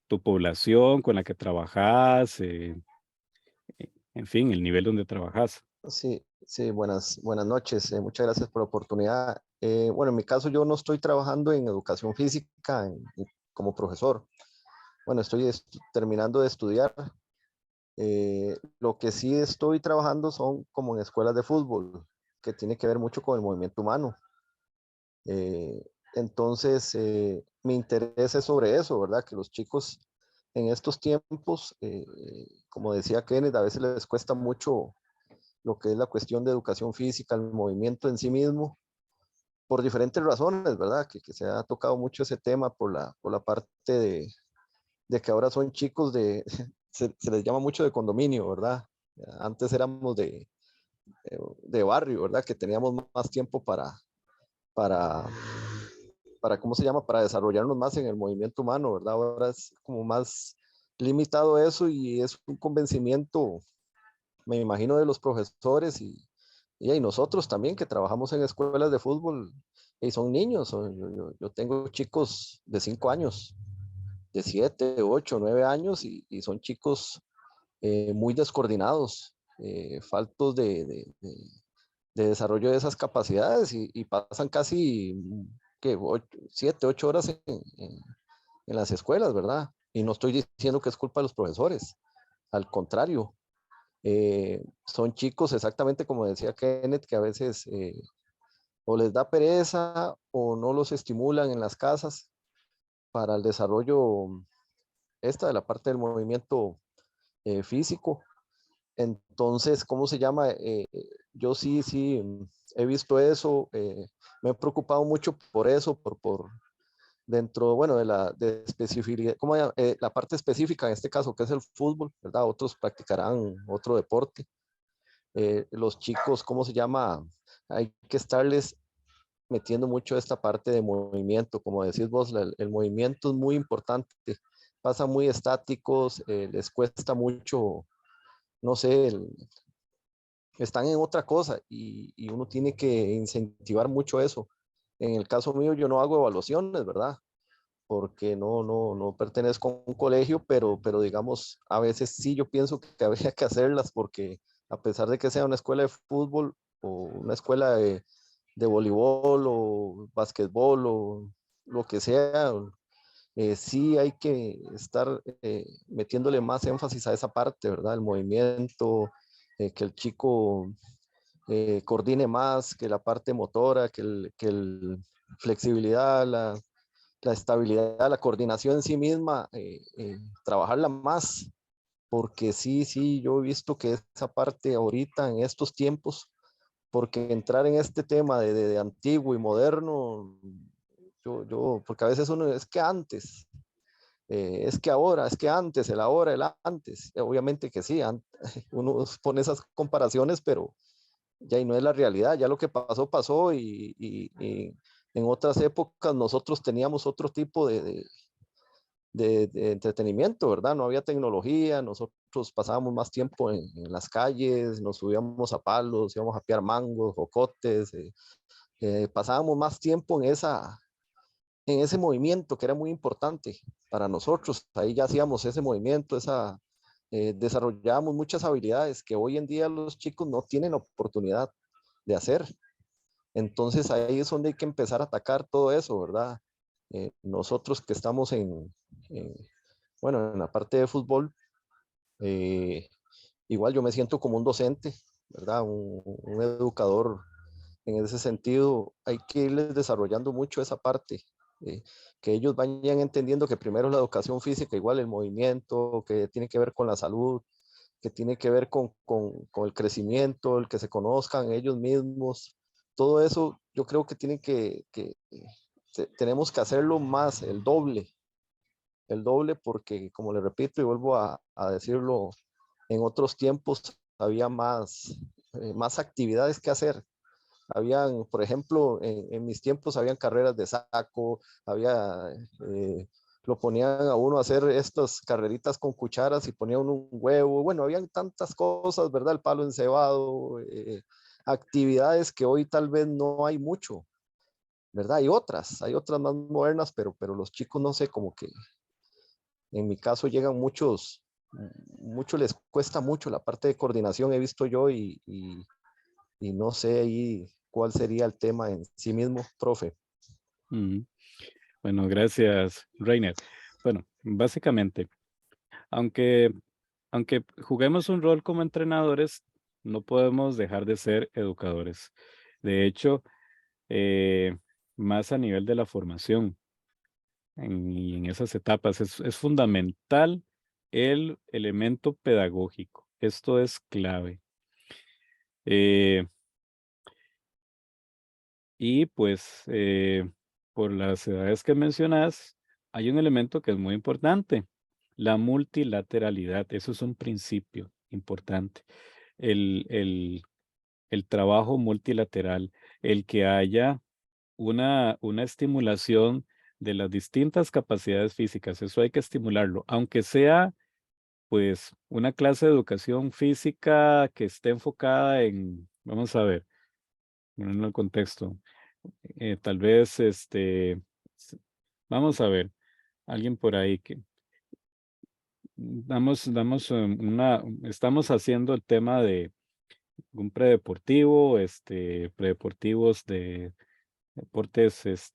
S2: tu población con la que trabajas, en fin, el nivel donde trabajas.
S5: Sí, sí, buenas noches. Muchas gracias por la oportunidad. Bueno, en mi caso yo no estoy trabajando en educación física como profesor. Bueno, estoy terminando de estudiar. Lo que sí estoy trabajando son como en escuelas de fútbol, que tiene que ver mucho con el movimiento humano. Entonces, mi interés es sobre eso, ¿verdad? Que los chicos en estos tiempos, como decía Kenneth, a veces les cuesta mucho lo que es la cuestión de educación física, el movimiento en sí mismo, por diferentes razones, ¿verdad? Que se ha tocado mucho ese tema por la parte de que ahora son chicos se les llama mucho de condominio, ¿verdad? Antes éramos de barrio, ¿verdad? Que teníamos más tiempo para, ¿cómo se llama? Para desarrollarnos más en el movimiento humano, ¿verdad? Ahora es como más limitado eso y es un convencimiento, me imagino, de los profesores y nosotros también que trabajamos en escuelas de fútbol y son niños. Yo tengo chicos de 5 años, de 7, 8, 9 años y son chicos muy descoordinados, faltos de desarrollo de esas capacidades y pasan casi 7, 8 horas en las escuelas, ¿verdad? Y no estoy diciendo que es culpa de los profesores, al contrario, son chicos exactamente como decía Kenneth, que a veces o les da pereza o no los estimulan en las casas para el desarrollo esta de la parte del movimiento físico. Entonces, ¿cómo se llama? Yo sí, he visto eso, me he preocupado mucho por eso, por dentro, bueno, de especificidad, ¿cómo la parte específica en este caso, que es el fútbol, ¿verdad? Otros practicarán otro deporte. Los chicos, ¿cómo se llama? Hay que estarles metiendo mucho esta parte de movimiento, como decís vos, el movimiento es muy importante, pasan muy estáticos, les cuesta mucho, no sé, están en otra cosa y uno tiene que incentivar mucho eso. En el caso mío yo no hago evaluaciones, ¿verdad? Porque no pertenezco a un colegio, pero digamos, a veces sí yo pienso que habría que hacerlas porque a pesar de que sea una escuela de fútbol o una escuela de voleibol o básquetbol o lo que sea, sí hay que estar metiéndole más énfasis a esa parte, ¿verdad? El movimiento, que el chico coordine más, que la parte motora, que el flexibilidad, la estabilidad, la coordinación en sí misma, trabajarla más, porque sí, yo he visto que esa parte ahorita en estos tiempos, porque entrar en este tema de antiguo y moderno, porque a veces uno es que antes, es que ahora, es que antes, el ahora, el antes, obviamente que sí, uno pone esas comparaciones, pero ya y no es la realidad, ya lo que pasó, pasó y en otras épocas nosotros teníamos otro tipo de entretenimiento, ¿verdad? No había tecnología, nosotros pasábamos más tiempo en las calles, nos subíamos a palos, íbamos a piar mangos, jocotes, pasábamos más tiempo en ese movimiento que era muy importante para nosotros. Ahí ya hacíamos ese movimiento, desarrollábamos muchas habilidades que hoy en día los chicos no tienen oportunidad de hacer. Entonces ahí es donde hay que empezar a atacar todo eso, ¿verdad? Nosotros que estamos bueno, en la parte de fútbol, igual yo me siento como un docente, ¿verdad? Un educador en ese sentido. Hay que irles desarrollando mucho esa parte, que ellos vayan entendiendo que primero la educación física, igual el movimiento, que tiene que ver con la salud, que tiene que ver con el crecimiento, el que se conozcan ellos mismos. Todo eso yo creo que tenemos que hacerlo más, el doble porque, como le repito y vuelvo a decirlo, en otros tiempos había más actividades que hacer. Habían, por ejemplo, en mis tiempos habían carreras de saco, lo ponían a uno a hacer estas carreritas con cucharas y ponían un huevo. Bueno, habían tantas cosas, ¿verdad? El palo encebado, actividades que hoy tal vez no hay mucho, ¿verdad? Hay otras más modernas, pero los chicos no sé, como que en mi caso llegan muchos les cuesta mucho la parte de coordinación, he visto yo, y no sé ahí cuál sería el tema en sí mismo, profe.
S2: Bueno, gracias, Reiner. Bueno, básicamente, aunque juguemos un rol como entrenadores, no podemos dejar de ser educadores. De hecho, más a nivel de la formación y en esas etapas es fundamental el elemento pedagógico. Esto es clave. Y pues por las edades que mencionas, hay un elemento que es muy importante, la multilateralidad. Eso es un principio importante. El trabajo multilateral, el que haya una estimulación de las distintas capacidades físicas. Eso hay que estimularlo, aunque sea pues una clase de educación física que esté enfocada en, vamos a ver, en el contexto. Tal vez, vamos a ver, alguien por ahí que estamos haciendo el tema de un predeportivo, predeportivos de deportes,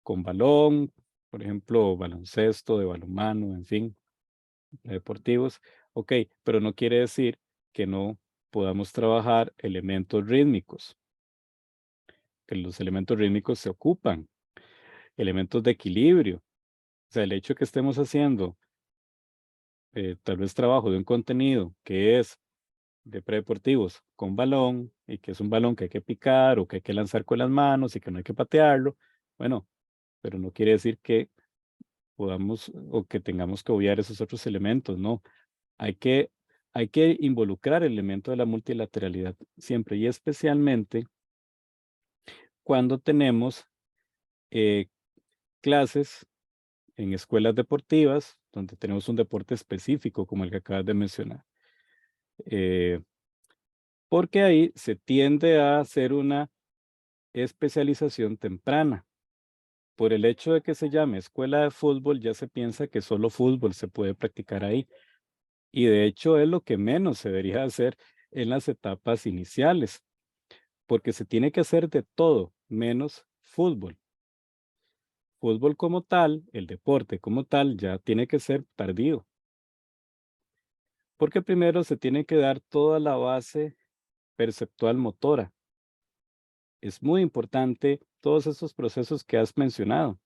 S2: con balón, por ejemplo, baloncesto, de balonmano, en fin, deportivos. Ok, pero no quiere decir que no podamos trabajar elementos rítmicos, que los elementos rítmicos se ocupan, elementos de equilibrio. O sea, el hecho que estemos haciendo tal vez trabajo de un contenido que es de predeportivos con balón y que es un balón que hay que picar o que hay que lanzar con las manos y que no hay que patearlo, bueno, pero no quiere decir que podamos o que tengamos que obviar esos otros elementos, no. Hay que, hay que involucrar el elemento de la multilateralidad siempre y especialmente cuando tenemos clases en escuelas deportivas donde tenemos un deporte específico como el que acabas de mencionar. Porque ahí se tiende a hacer una especialización temprana. Por el hecho de que se llame escuela de fútbol, ya se piensa que solo fútbol se puede practicar ahí. Y de hecho es lo que menos se debería hacer en las etapas iniciales, porque se tiene que hacer de todo menos fútbol. Fútbol como tal, el deporte como tal, ya tiene que ser tardío. Porque primero se tiene que dar toda la base perceptual motora. Es muy importante todos esos procesos que has mencionado.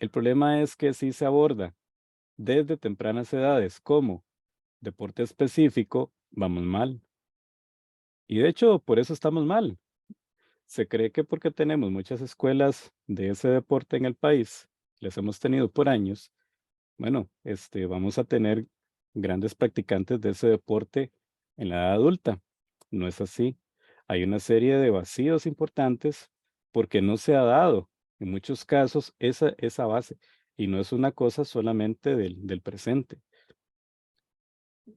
S2: El problema es que si se aborda desde tempranas edades como deporte específico, vamos mal. Y de hecho, por eso estamos mal. Se cree que porque tenemos muchas escuelas de ese deporte en el país, las hemos tenido por años, bueno, vamos a tener grandes practicantes de ese deporte en la edad adulta. No es así. Hay una serie de vacíos importantes porque no se ha dado en muchos casos esa base. Y no es una cosa solamente del presente.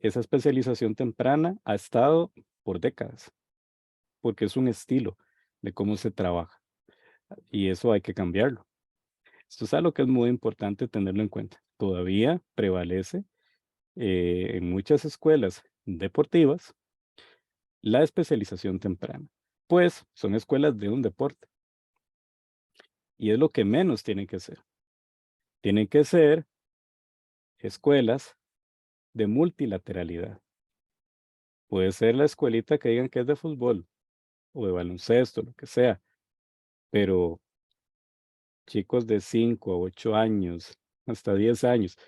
S2: Esa especialización temprana ha estado por décadas, porque es un estilo de cómo se trabaja y eso hay que cambiarlo. Esto es algo que es muy importante tenerlo en cuenta. Todavía prevalece en muchas escuelas deportivas la especialización temprana, pues son escuelas de un deporte y es lo que menos tienen que ser. Tienen que ser escuelas de multilateralidad. Puede ser la escuelita que digan que es de fútbol o de baloncesto, lo que sea, pero chicos de 5 a 8 años, hasta 10 años,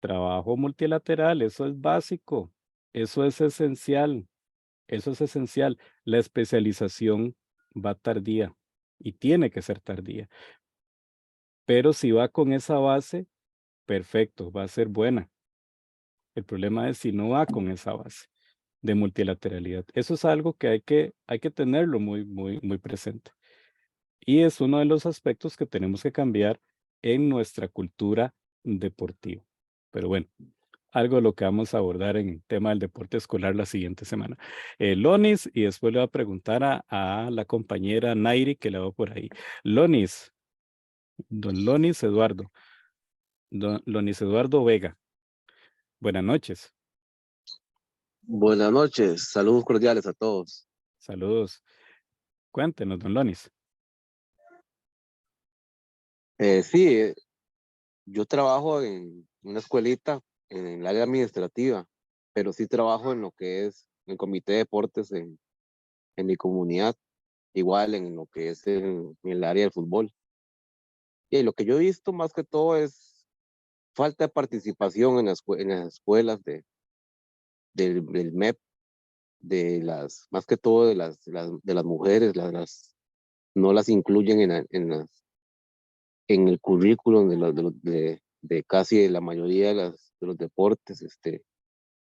S2: trabajo multilateral, eso es básico, eso es esencial, eso es esencial. La especialización va tardía y tiene que ser tardía, pero si va con esa base, perfecto, va a ser buena. El problema es si no va con esa base de multilateralidad. Eso es algo que hay que tenerlo muy presente. Y es uno de los aspectos que tenemos que cambiar en nuestra cultura deportiva. Pero bueno, algo de lo que vamos a abordar en el tema del deporte escolar la siguiente semana. Lonis, y después le voy a preguntar a la compañera Nairi que la veo por ahí. Lonis, don Lonis Eduardo, don Lonis Eduardo Vega. Buenas noches,
S6: Buenas noches, saludos cordiales a todos.
S2: saludos. Cuéntenos, don Lonis.
S6: Sí, yo trabajo en una escuelita en el área administrativa, pero sí trabajo en lo que es el comité de deportes en mi comunidad, igual en lo que es en el área del fútbol. Y lo que yo he visto más que todo es falta de participación en las escuelas del MEP, más que todo de las mujeres, no las incluyen en el currículum de casi la mayoría de los deportes.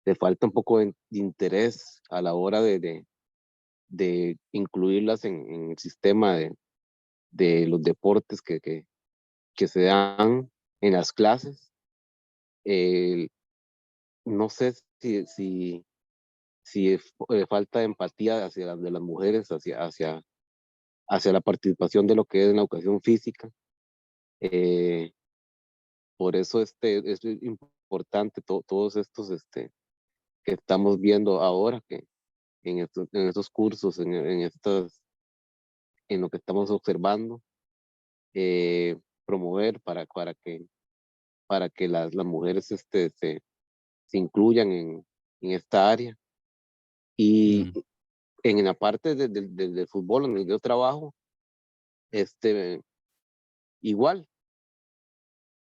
S6: Le falta un poco de interés a la hora de incluirlas en el sistema de los deportes que se dan en las clases. Eh, no sé si falta empatía de las mujeres hacia la participación de lo que es en la educación física. Por eso es importante todos estos que estamos viendo ahora, que en estos cursos, en lo que estamos observando, promover para que las mujeres se incluyan en esta área. Y
S2: Mm,
S6: en la parte del fútbol en el que yo trabajo, igual,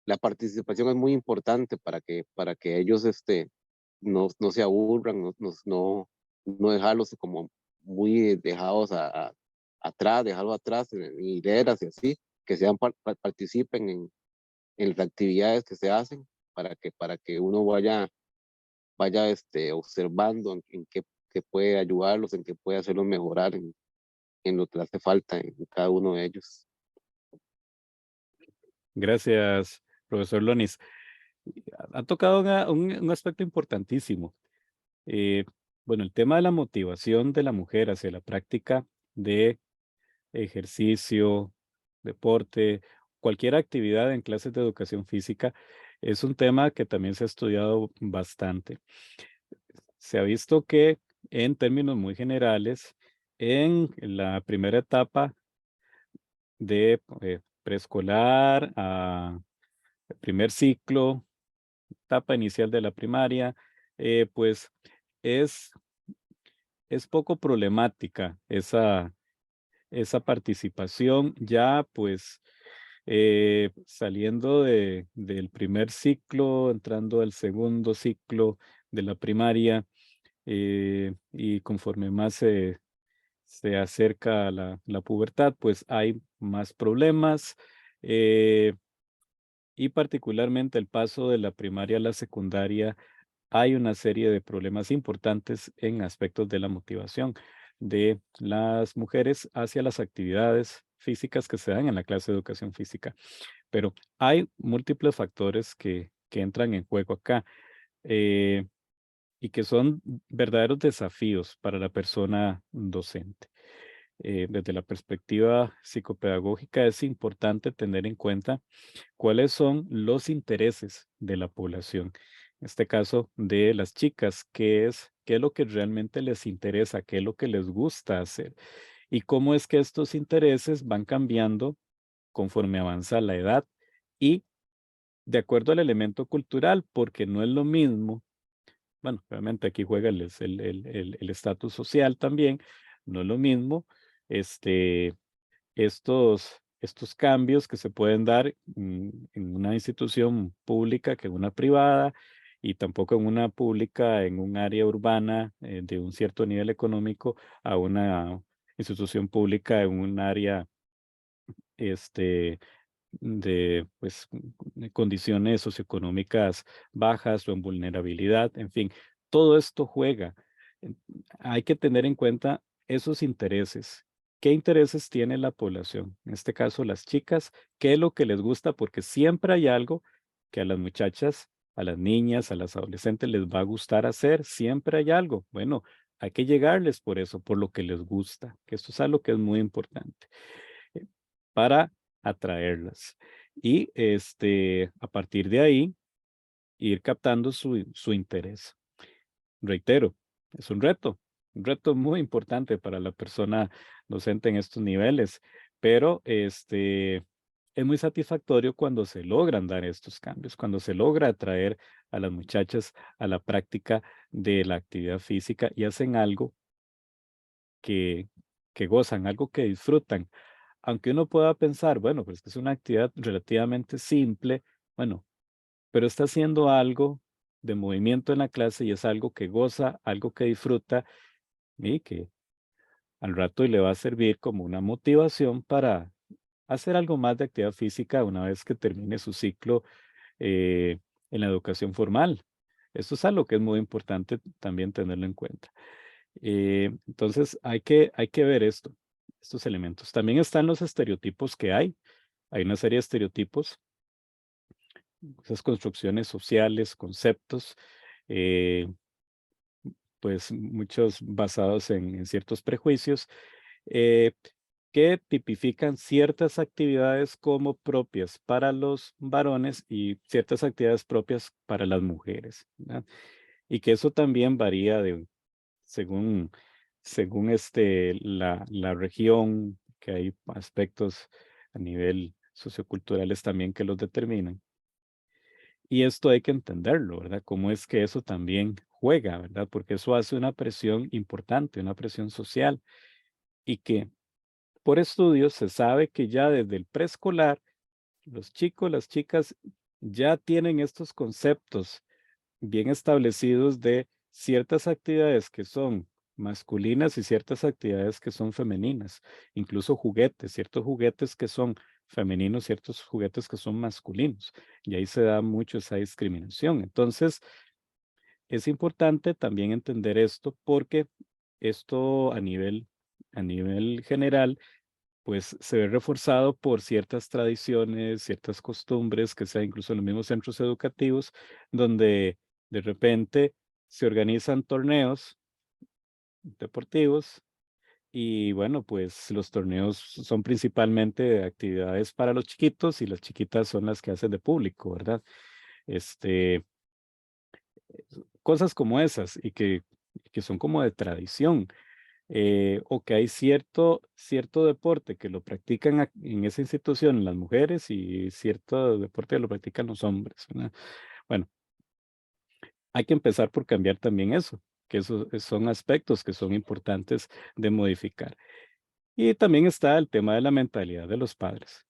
S6: la participación es muy importante para que ellos no se aburran, no dejarlos como muy dejados atrás, dejarlos atrás en hileras y así, que participen en las actividades que se hacen para que uno vaya observando en qué puede ayudarlos, en qué puede hacerlos mejorar en lo que hace falta en cada uno de ellos.
S2: Gracias, profesor Lonis. Ha tocado un aspecto importantísimo. Eh, bueno, el tema de la motivación de la mujer hacia la práctica de ejercicio, deporte, cualquier actividad en clases de educación física es un tema que también se ha estudiado bastante. Se ha visto que en términos muy generales, en la primera etapa de preescolar a primer ciclo, etapa inicial de la primaria, pues es, es poco problemática esa participación. Ya pues saliendo del primer ciclo, entrando al segundo ciclo de la primaria, y conforme más se acerca a la pubertad, pues hay más problemas, y particularmente el paso de la primaria a la secundaria, hay una serie de problemas importantes en aspectos de la motivación de las mujeres hacia las actividades físicas que se dan en la clase de educación física. Pero hay múltiples factores que entran en juego acá, y que son verdaderos desafíos para la persona docente. Desde la perspectiva psicopedagógica es importante tener en cuenta cuáles son los intereses de la población. En este caso, de las chicas, qué es lo que realmente les interesa, qué es lo que les gusta hacer y cómo es que estos intereses van cambiando conforme avanza la edad y de acuerdo al elemento cultural, porque no es lo mismo, bueno, obviamente aquí juega el estatus social también, no es lo mismo, estos cambios que se pueden dar en una institución pública que en una privada y tampoco en una pública en un área urbana de un cierto nivel económico a una institución pública en un área de pues, de condiciones socioeconómicas bajas o en vulnerabilidad, en fin, todo esto juega. En- Hay que tener en cuenta esos intereses. ¿Qué intereses tiene la población? En este caso, las chicas, ¿qué es lo que les gusta? Porque siempre hay algo que a las muchachas, a las niñas, a las adolescentes les va a gustar hacer, siempre hay algo. Bueno, hay que llegarles por eso, por lo que les gusta, que esto es algo que es muy importante para atraerlas. Y a partir de ahí, ir captando su interés. Reitero, es un reto muy importante para la persona docente en estos niveles, pero es muy satisfactorio cuando se logran dar estos cambios, cuando se logra atraer a las muchachas a la práctica de la actividad física y hacen algo que, que gozan, algo que disfrutan. Aunque uno pueda pensar, bueno, pues que es una actividad relativamente simple, bueno, pero está haciendo algo de movimiento en la clase y es algo que goza, algo que disfruta y que al rato le va a servir como una motivación para hacer algo más de actividad física una vez que termine su ciclo eh, en la educación formal. Eso es algo que es muy importante también tenerlo en cuenta. Entonces hay que ver estos elementos. También están los estereotipos que hay. Hay una serie de estereotipos, esas construcciones sociales, conceptos, eh, pues muchos basados en ciertos prejuicios, eh, que tipifican ciertas actividades como propias para los varones y ciertas actividades propias para las mujeres, ¿verdad? Y que eso también varía según, según la región, que hay aspectos a nivel socioculturales también que los determinan. Y esto hay que entenderlo, ¿verdad? Cómo es que eso también juega, ¿verdad? Porque eso hace una presión importante, una presión social, y que por estudios se sabe que ya desde el preescolar, los chicos, las chicas ya tienen estos conceptos bien establecidos de ciertas actividades que son masculinas y ciertas actividades que son femeninas, incluso juguetes, ciertos juguetes que son femeninos, ciertos juguetes que son masculinos, y ahí se da mucho esa discriminación. Entonces, es importante también entender esto porque esto a nivel general pues se ve reforzado por ciertas tradiciones, ciertas costumbres, que sea incluso en los mismos centros educativos, donde de repente se organizan torneos deportivos y bueno, pues los torneos son principalmente actividades para los chiquitos y las chiquitas son las que hacen de público, ¿verdad? Este, Cosas como esas y que son como de tradición. O que hay cierto deporte que lo practican en esa institución las mujeres y cierto deporte que lo practican los hombres, ¿verdad? Bueno, hay que empezar por cambiar también eso, que esos son aspectos que son importantes de modificar. Y también está el tema de la mentalidad de los padres.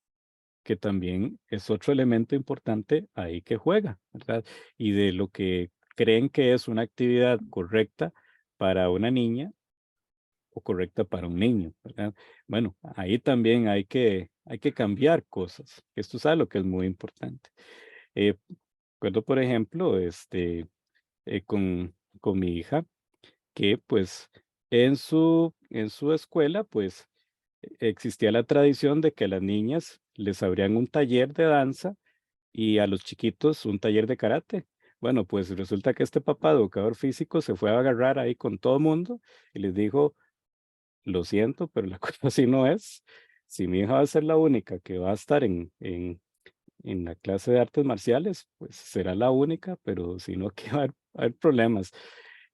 S2: que también es otro elemento importante ahí que juega, ¿verdad? Y de lo que creen que es una actividad correcta para una niña o correcta para un niño, ¿verdad? Bueno, ahí también hay que cambiar cosas. Esto es algo que es muy importante. Recuerdo, por ejemplo, con mi hija, que pues en su escuela, pues existía la tradición de que a las niñas les abrían un taller de danza y a los chiquitos un taller de karate. Bueno, pues resulta que este papá, educador físico, se fue a agarrar ahí con todo mundo y les dijo, lo siento, pero la cosa así no es. Si mi hija va a ser la única que va a estar en la clase de artes marciales, pues será la única, pero si no, que va a haber problemas.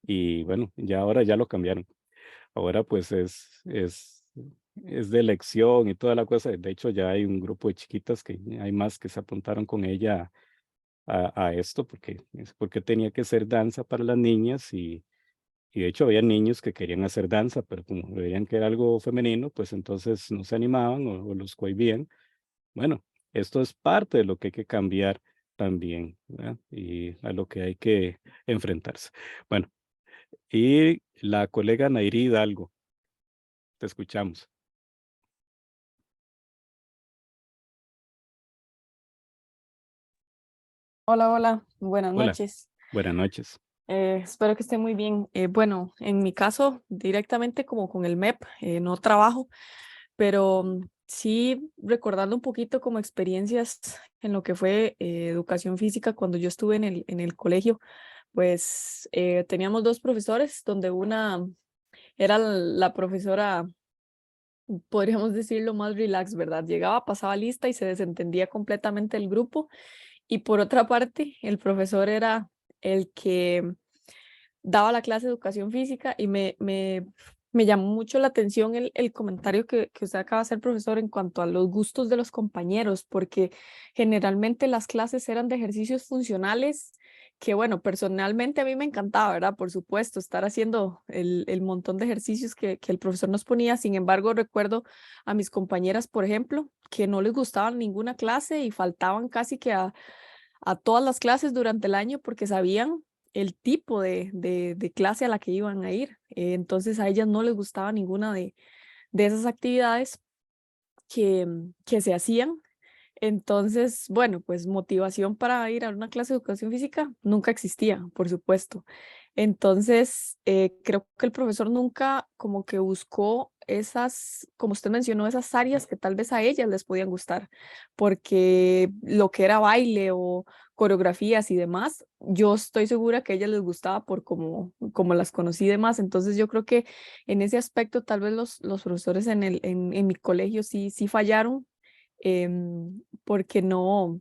S2: Y bueno, ya ahora ya lo cambiaron. Ahora pues es de elección y toda la cosa. De hecho, ya hay un grupo de chiquitas que hay más que se apuntaron con ella a esto porque tenía que ser danza para las niñas y de hecho había niños que querían hacer danza, pero como veían que era algo femenino, pues entonces no se animaban o los cohibían. Bueno, esto es parte de lo que hay que cambiar también, ¿verdad? Y a lo que hay que enfrentarse. Bueno, y la colega Nairi Hidalgo, te escuchamos.
S7: Hola, hola, buenas
S2: Hola,
S7: noches.
S2: buenas noches.
S7: Espero que esté muy bien. Bueno, en mi caso, directamente como con el MEP, no trabajo, pero sí recordando un poquito como experiencias en lo que fue educación física cuando yo estuve en el colegio, pues teníamos dos profesores, donde una era la profesora, podríamos decirlo, más relax, ¿verdad? Llegaba, pasaba lista y se desentendía completamente el grupo. Y por otra parte, el profesor era el que daba la clase de educación física y me llamó mucho la atención el comentario que usted acaba de hacer, profesor, en cuanto a los gustos de los compañeros, porque generalmente las clases eran de ejercicios funcionales que, bueno, personalmente a mí me encantaba, ¿verdad? Por supuesto, estar haciendo el montón de ejercicios que el profesor nos ponía. Sin embargo, recuerdo a mis compañeras, por ejemplo, que no les gustaba ninguna clase y faltaban casi que a todas las clases durante el año porque sabían el tipo de clase a la que iban a ir. Entonces a ellas no les gustaba ninguna de esas actividades que se hacían. Entonces, bueno, pues motivación para ir a una clase de educación física nunca existía, por supuesto. Entonces, creo que el profesor nunca como que buscó esas, como usted mencionó, esas áreas que tal vez a ellas les podían gustar, porque lo que era baile o coreografías y demás, yo estoy segura que a ellas les gustaba por como las conocí y demás. Entonces, yo creo que en ese aspecto tal vez los profesores en mi colegio sí fallaron, porque no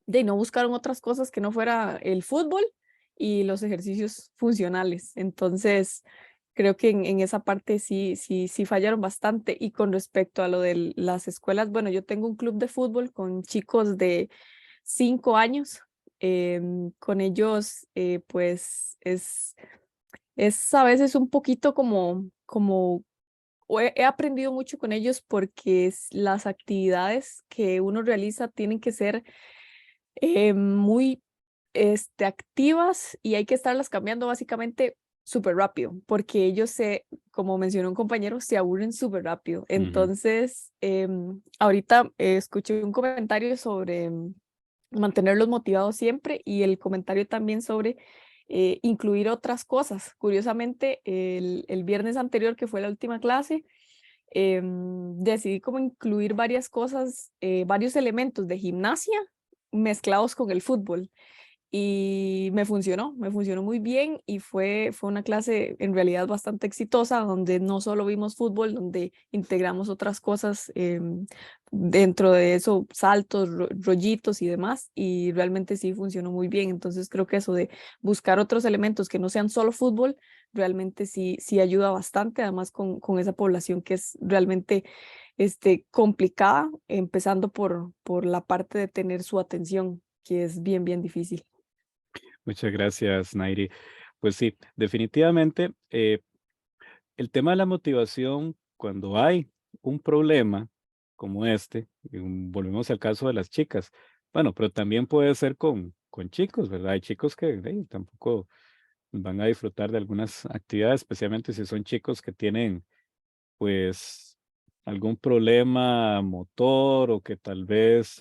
S7: buscaron otras cosas que no fuera el fútbol y los ejercicios funcionales. Entonces, creo que en esa parte sí fallaron bastante. Y con respecto a lo de las escuelas, bueno, yo tengo un club de fútbol con chicos de 5 años. Con ellos, pues es a veces un poquito he aprendido mucho con ellos porque las actividades que uno realiza tienen que ser muy activas y hay que estarlas cambiando básicamente súper rápido, porque ellos como mencionó un compañero, se aburren súper rápido. Entonces, ahorita escuché un comentario sobre mantenerlos motivados siempre y el comentario también sobre incluir otras cosas. Curiosamente, el viernes anterior, que fue la última clase, decidí como incluir varias cosas, varios elementos de gimnasia mezclados con el fútbol y me funcionó muy bien y fue una clase en realidad bastante exitosa donde no solo vimos fútbol, donde integramos otras cosas dentro de eso, saltos, rollitos y demás, y realmente sí funcionó muy bien. Entonces creo que eso de buscar otros elementos que no sean solo fútbol, realmente sí ayuda bastante, además con esa población que es realmente complicada, empezando por la parte de tener su atención, que es bien difícil.
S2: Muchas gracias, Nairi. Pues sí, definitivamente, el tema de la motivación, cuando hay un problema, como este, y volvemos al caso de las chicas. Bueno, pero también puede ser con chicos, ¿verdad? Hay chicos que tampoco van a disfrutar de algunas actividades, especialmente si son chicos que tienen, pues, algún problema motor o que tal vez,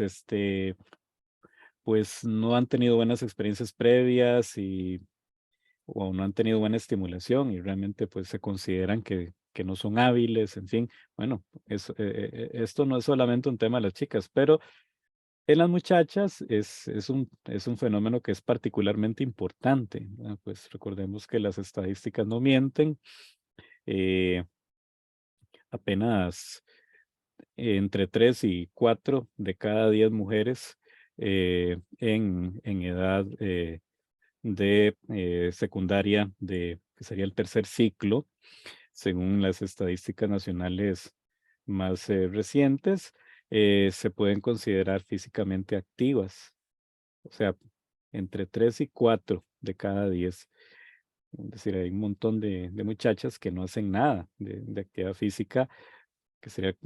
S2: pues, no han tenido buenas experiencias previas o no han tenido buena estimulación y realmente, pues, se consideran que no son hábiles, en fin. Bueno, esto no es solamente un tema de las chicas, pero en las muchachas es un fenómeno que es particularmente importante, ¿verdad? Pues recordemos que las estadísticas no mienten. eh, Apenas entre 3 y 4 de cada 10 mujeres en edad de secundaria, que sería el tercer ciclo, según las estadísticas nacionales más recientes, se pueden considerar físicamente activas. O sea, entre 3 y 4 de cada 10. Es decir, hay un montón de muchachas que no hacen nada de actividad física, que sería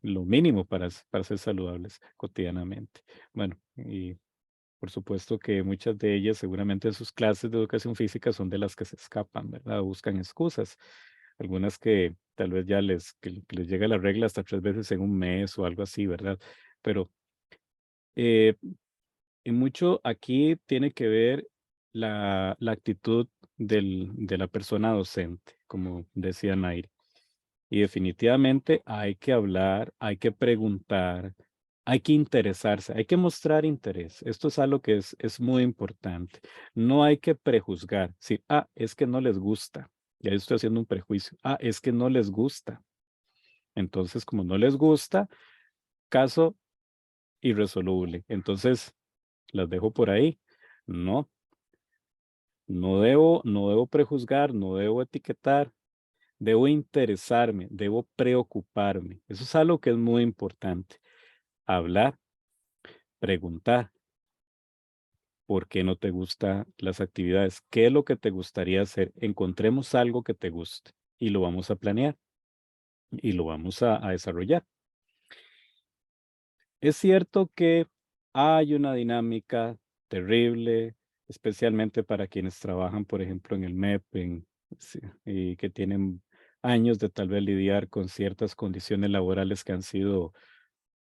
S2: lo mínimo para ser saludables cotidianamente. Bueno, y por supuesto que muchas de ellas seguramente en sus clases de educación física son de las que se escapan, ¿verdad? Buscan excusas. Algunas que tal vez ya que les llega la regla hasta 3 veces en un mes o algo así, ¿verdad? Pero eh, en mucho aquí tiene que ver la actitud de la persona docente, como decía Nair. Y definitivamente hay que hablar, hay que preguntar, hay que interesarse, hay que mostrar interés. Esto es algo que es muy importante. No hay que prejuzgar. Sí, es que no les gusta. Ya estoy haciendo un prejuicio. Es que no les gusta. Entonces, como no les gusta, caso irresoluble. Entonces, las dejo por ahí. No, no debo prejuzgar, no debo etiquetar. Debo interesarme, debo preocuparme. Eso es algo que es muy importante. Hablar, preguntar, ¿por qué no te gustan las actividades? ¿Qué es lo que te gustaría hacer? Encontremos algo que te guste y lo vamos a planear y lo vamos a desarrollar. Es cierto que hay una dinámica terrible, especialmente para quienes trabajan, por ejemplo, en el MEP, sí, y que tienen años de tal vez lidiar con ciertas condiciones laborales que han sido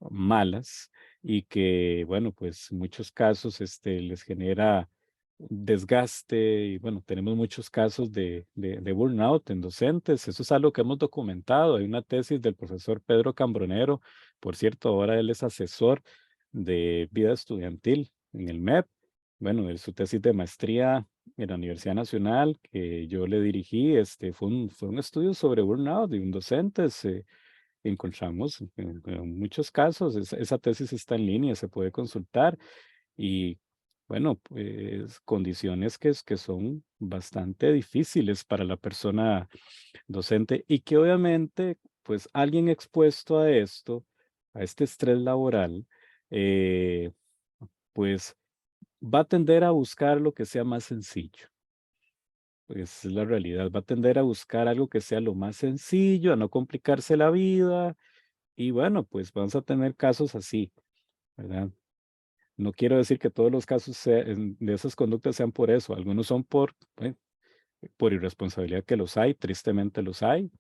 S2: malas y que, bueno, pues en muchos casos les genera desgaste y bueno, tenemos muchos casos de burnout en docentes. Eso es algo que hemos documentado. Hay una tesis del profesor Pedro Cambronero, por cierto, ahora él es asesor de vida estudiantil en el MEP. Bueno, su tesis de maestría en la Universidad Nacional que yo le dirigí, fue un estudio sobre burnout de un docente. Encontramos en muchos casos, esa tesis está en línea, se puede consultar y bueno, pues condiciones que son bastante difíciles para la persona docente y que obviamente pues alguien expuesto a esto, a este estrés laboral, eh, pues va a tender a buscar lo que sea más sencillo. Pues es la realidad, va a tender a buscar algo que sea lo más sencillo, a no complicarse la vida, y bueno, pues vamos a tener casos así, ¿verdad? No quiero decir que todos los casos de esas conductas sean por eso. Algunos son por irresponsabilidad que los hay, tristemente los hay.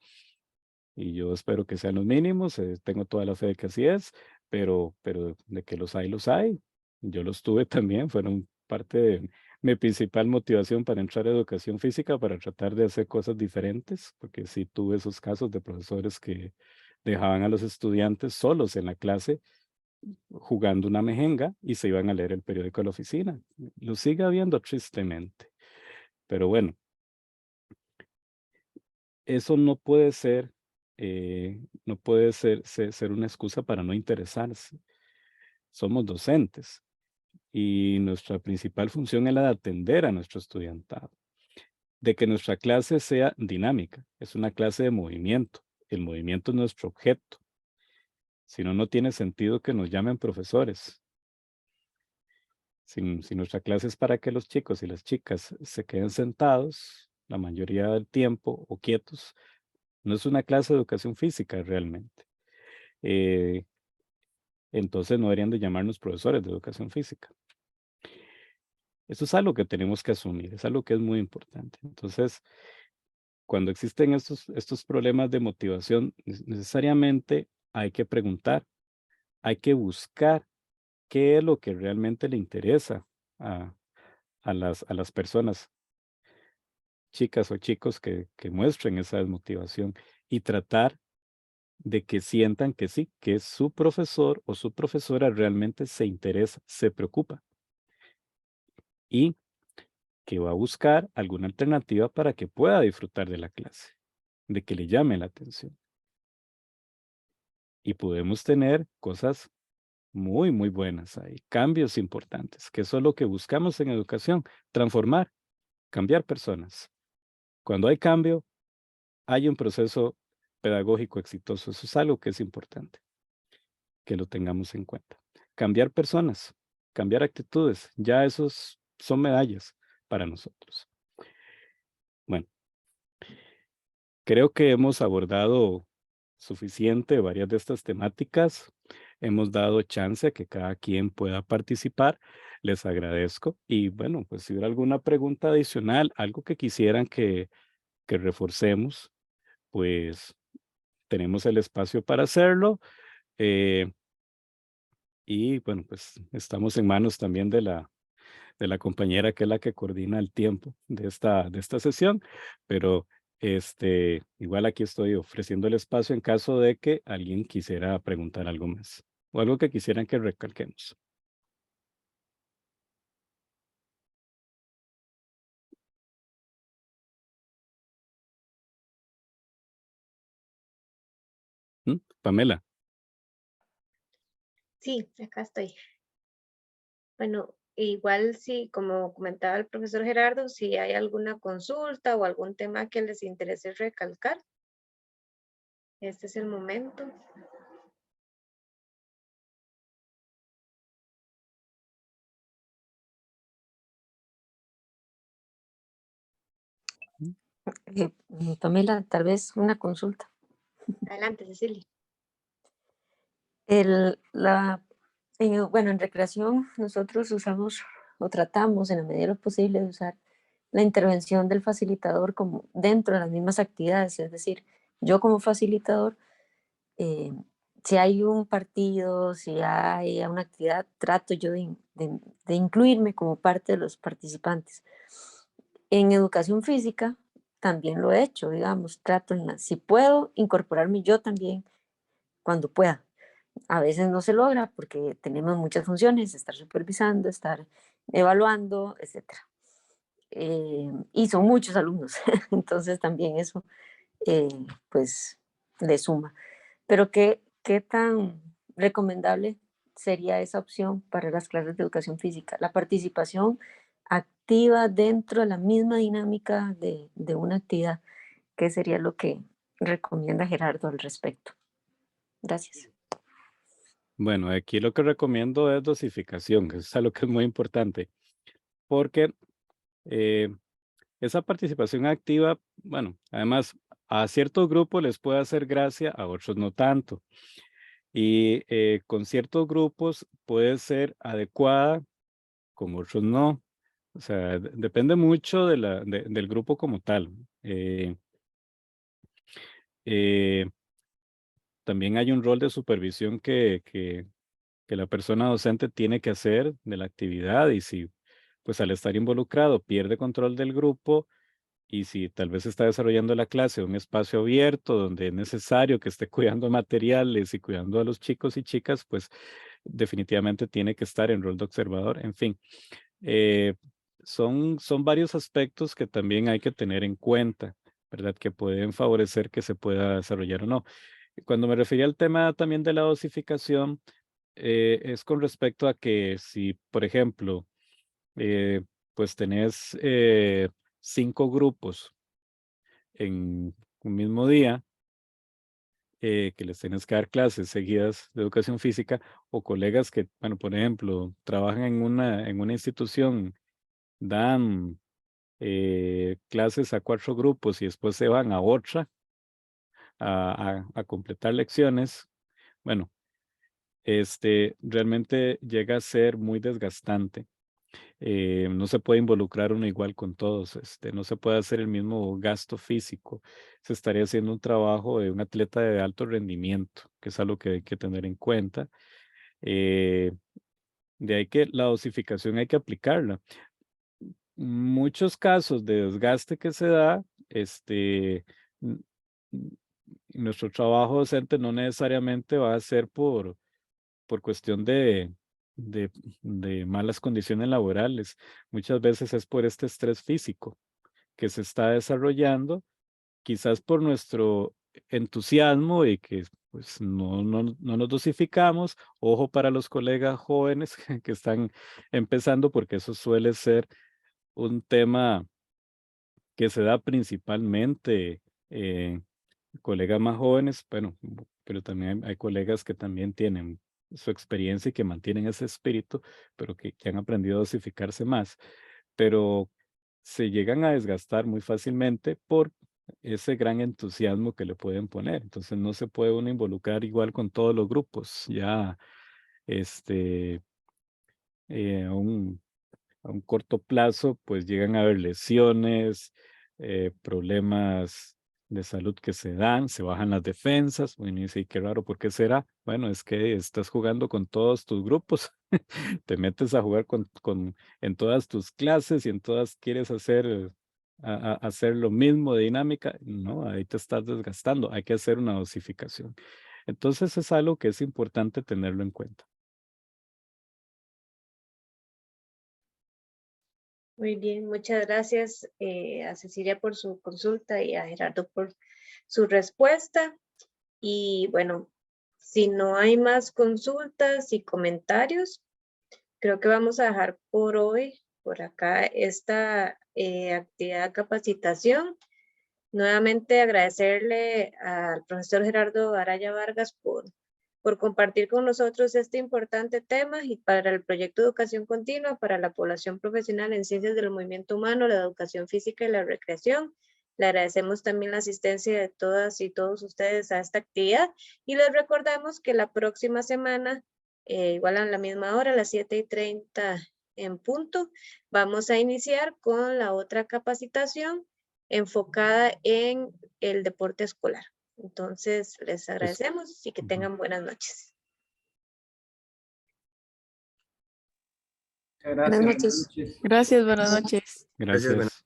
S2: Y yo espero que sean los mínimos. Tengo toda la fe de que así es, pero de que los hay, los hay. Yo los tuve también, fueron parte de mi principal motivación para entrar a educación física, para tratar de hacer cosas diferentes, porque sí tuve esos casos de profesores que dejaban a los estudiantes solos en la clase jugando una mejenga y se iban a leer el periódico de la oficina. Lo sigue habiendo tristemente. Pero bueno, eso no puede ser, no puede ser una excusa para no interesarse. Somos docentes y nuestra principal función es la de atender a nuestro estudiantado, de que nuestra clase sea dinámica. Es una clase de movimiento. El movimiento es nuestro objeto. Si no, no tiene sentido que nos llamen profesores. Si nuestra clase es para que los chicos y las chicas se queden sentados la mayoría del tiempo o quietos, no es una clase de educación física realmente. entonces no deberían de llamarnos profesores de educación física. Eso es algo que tenemos que asumir, es algo que es muy importante. Entonces, cuando existen estos problemas de motivación, necesariamente hay que preguntar, hay que buscar qué es lo que realmente le interesa a, a las personas, chicas o chicos que muestren esa desmotivación y tratar de que sientan que sí, que su profesor o su profesora realmente se interesa, se preocupa y que va a buscar alguna alternativa para que pueda disfrutar de la clase, de que le llame la atención. Y podemos tener cosas muy, muy buenas ahí, cambios importantes, que eso es lo que buscamos en educación, transformar, cambiar personas. Cuando hay cambio, hay un proceso pedagógico exitoso. Eso es algo que es importante, que lo tengamos en cuenta. Cambiar personas, cambiar actitudes, ya esos son medallas para nosotros. Bueno, creo que hemos abordado suficiente varias de estas temáticas. Hemos dado chance a que cada quien pueda participar. Les agradezco. Y bueno, pues si hubiera alguna pregunta adicional, algo que quisieran que reforcemos, pues tenemos el espacio para hacerlo. Y bueno, pues estamos en manos también de la compañera que es la que coordina el tiempo de esta sesión, pero igual aquí estoy ofreciendo el espacio en caso de que alguien quisiera preguntar algo más o algo que quisieran que recalquemos. Pamela.
S1: Sí, acá estoy. Bueno, igual si, como comentaba el profesor Gerardo, si hay alguna consulta o algún tema que les interese recalcar, este es el momento.
S8: Pamela, tal vez una consulta.
S1: Adelante, Cecilia.
S8: Bueno, en recreación nosotros usamos o tratamos en la medida de lo posible de usar la intervención del facilitador como dentro de las mismas actividades, es decir, yo como facilitador, si hay un partido, si hay una actividad, trato yo de incluirme como parte de los participantes. En educación física también lo he hecho, digamos, trato si puedo incorporarme yo también cuando pueda. A veces no se logra porque tenemos muchas funciones, estar supervisando, estar evaluando, etc. Y son muchos alumnos, entonces también eso pues le suma. Pero ¿qué tan recomendable sería esa opción para las clases de educación física? La participación activa dentro de la misma dinámica de una actividad. ¿Qué sería lo que recomienda Gerardo al respecto? Gracias.
S2: Bueno, aquí lo que recomiendo es dosificación, que es algo que es muy importante, porque esa participación activa, bueno, además a ciertos grupos les puede hacer gracia, a otros no tanto. Y con ciertos grupos puede ser adecuada, con otros no. O sea, depende mucho del grupo como tal. También hay un rol de supervisión que la persona docente tiene que hacer de la actividad y si, pues al estar involucrado, pierde control del grupo y si tal vez está desarrollando la clase en un espacio abierto donde es necesario que esté cuidando materiales y cuidando a los chicos y chicas, pues definitivamente tiene que estar en rol de observador. En fin, eh, son varios aspectos que también hay que tener en cuenta, ¿verdad? Que pueden favorecer que se pueda desarrollar o no. Cuando me refería al tema también de la dosificación, es con respecto a que si, por ejemplo, pues tenés 5 grupos en un mismo día, que les tienes que dar clases seguidas de educación física o colegas que, bueno, por ejemplo, trabajan en una institución, dan clases a 4 grupos y después se van a otra a completar lecciones, bueno, realmente llega a ser muy desgastante. No se puede involucrar uno igual con todos, no se puede hacer el mismo gasto físico. Se estaría haciendo un trabajo de un atleta de alto rendimiento, que es algo que hay que tener en cuenta. De ahí que la dosificación hay que aplicarla. Muchos casos de desgaste que se da, n- n- nuestro trabajo docente no necesariamente va a ser por cuestión de, de malas condiciones laborales. Muchas veces es por este estrés físico que se está desarrollando, quizás por nuestro entusiasmo y que pues no nos dosificamos. Ojo para los colegas jóvenes que están empezando, porque eso suele ser un tema que se da principalmente colegas más jóvenes, bueno, pero también hay colegas que también tienen su experiencia y que mantienen ese espíritu, pero que han aprendido a dosificarse más, pero se llegan a desgastar muy fácilmente por ese gran entusiasmo que le pueden poner. Entonces no se puede uno involucrar igual con todos los grupos, ya este, a un corto plazo, pues llegan a haber lesiones, problemas de salud que se dan, se bajan las defensas. Bueno, y dice, "¿Y qué raro, ¿por qué será?". Bueno, es que estás jugando con todos tus grupos, te metes a jugar en todas tus clases y en todas quieres hacer, hacer lo mismo de dinámica. No, ahí te estás desgastando, hay que hacer una dosificación. Entonces es algo que es importante tenerlo en cuenta.
S1: Muy bien, muchas gracias a Cecilia por su consulta y a Gerardo por su respuesta. Y bueno, si no hay más consultas y comentarios, creo que vamos a dejar por hoy, por acá, esta actividad de capacitación. Nuevamente agradecerle al profesor Gerardo Araya Vargas por compartir con nosotros este importante tema y para el proyecto de educación continua para la población profesional en ciencias del movimiento humano, la educación física y la recreación. Le agradecemos también la asistencia de todas y todos ustedes a esta actividad y les recordamos que la próxima semana, igual a la misma hora, a las 7:30 en punto, vamos a iniciar con la otra capacitación enfocada en el deporte escolar. Entonces, les agradecemos y que tengan buenas noches.
S3: Muchas
S8: Buenas
S3: gracias.
S8: noches.
S3: Buenas noches.
S7: Gracias, buenas noches.
S4: Gracias,
S2: Gracias.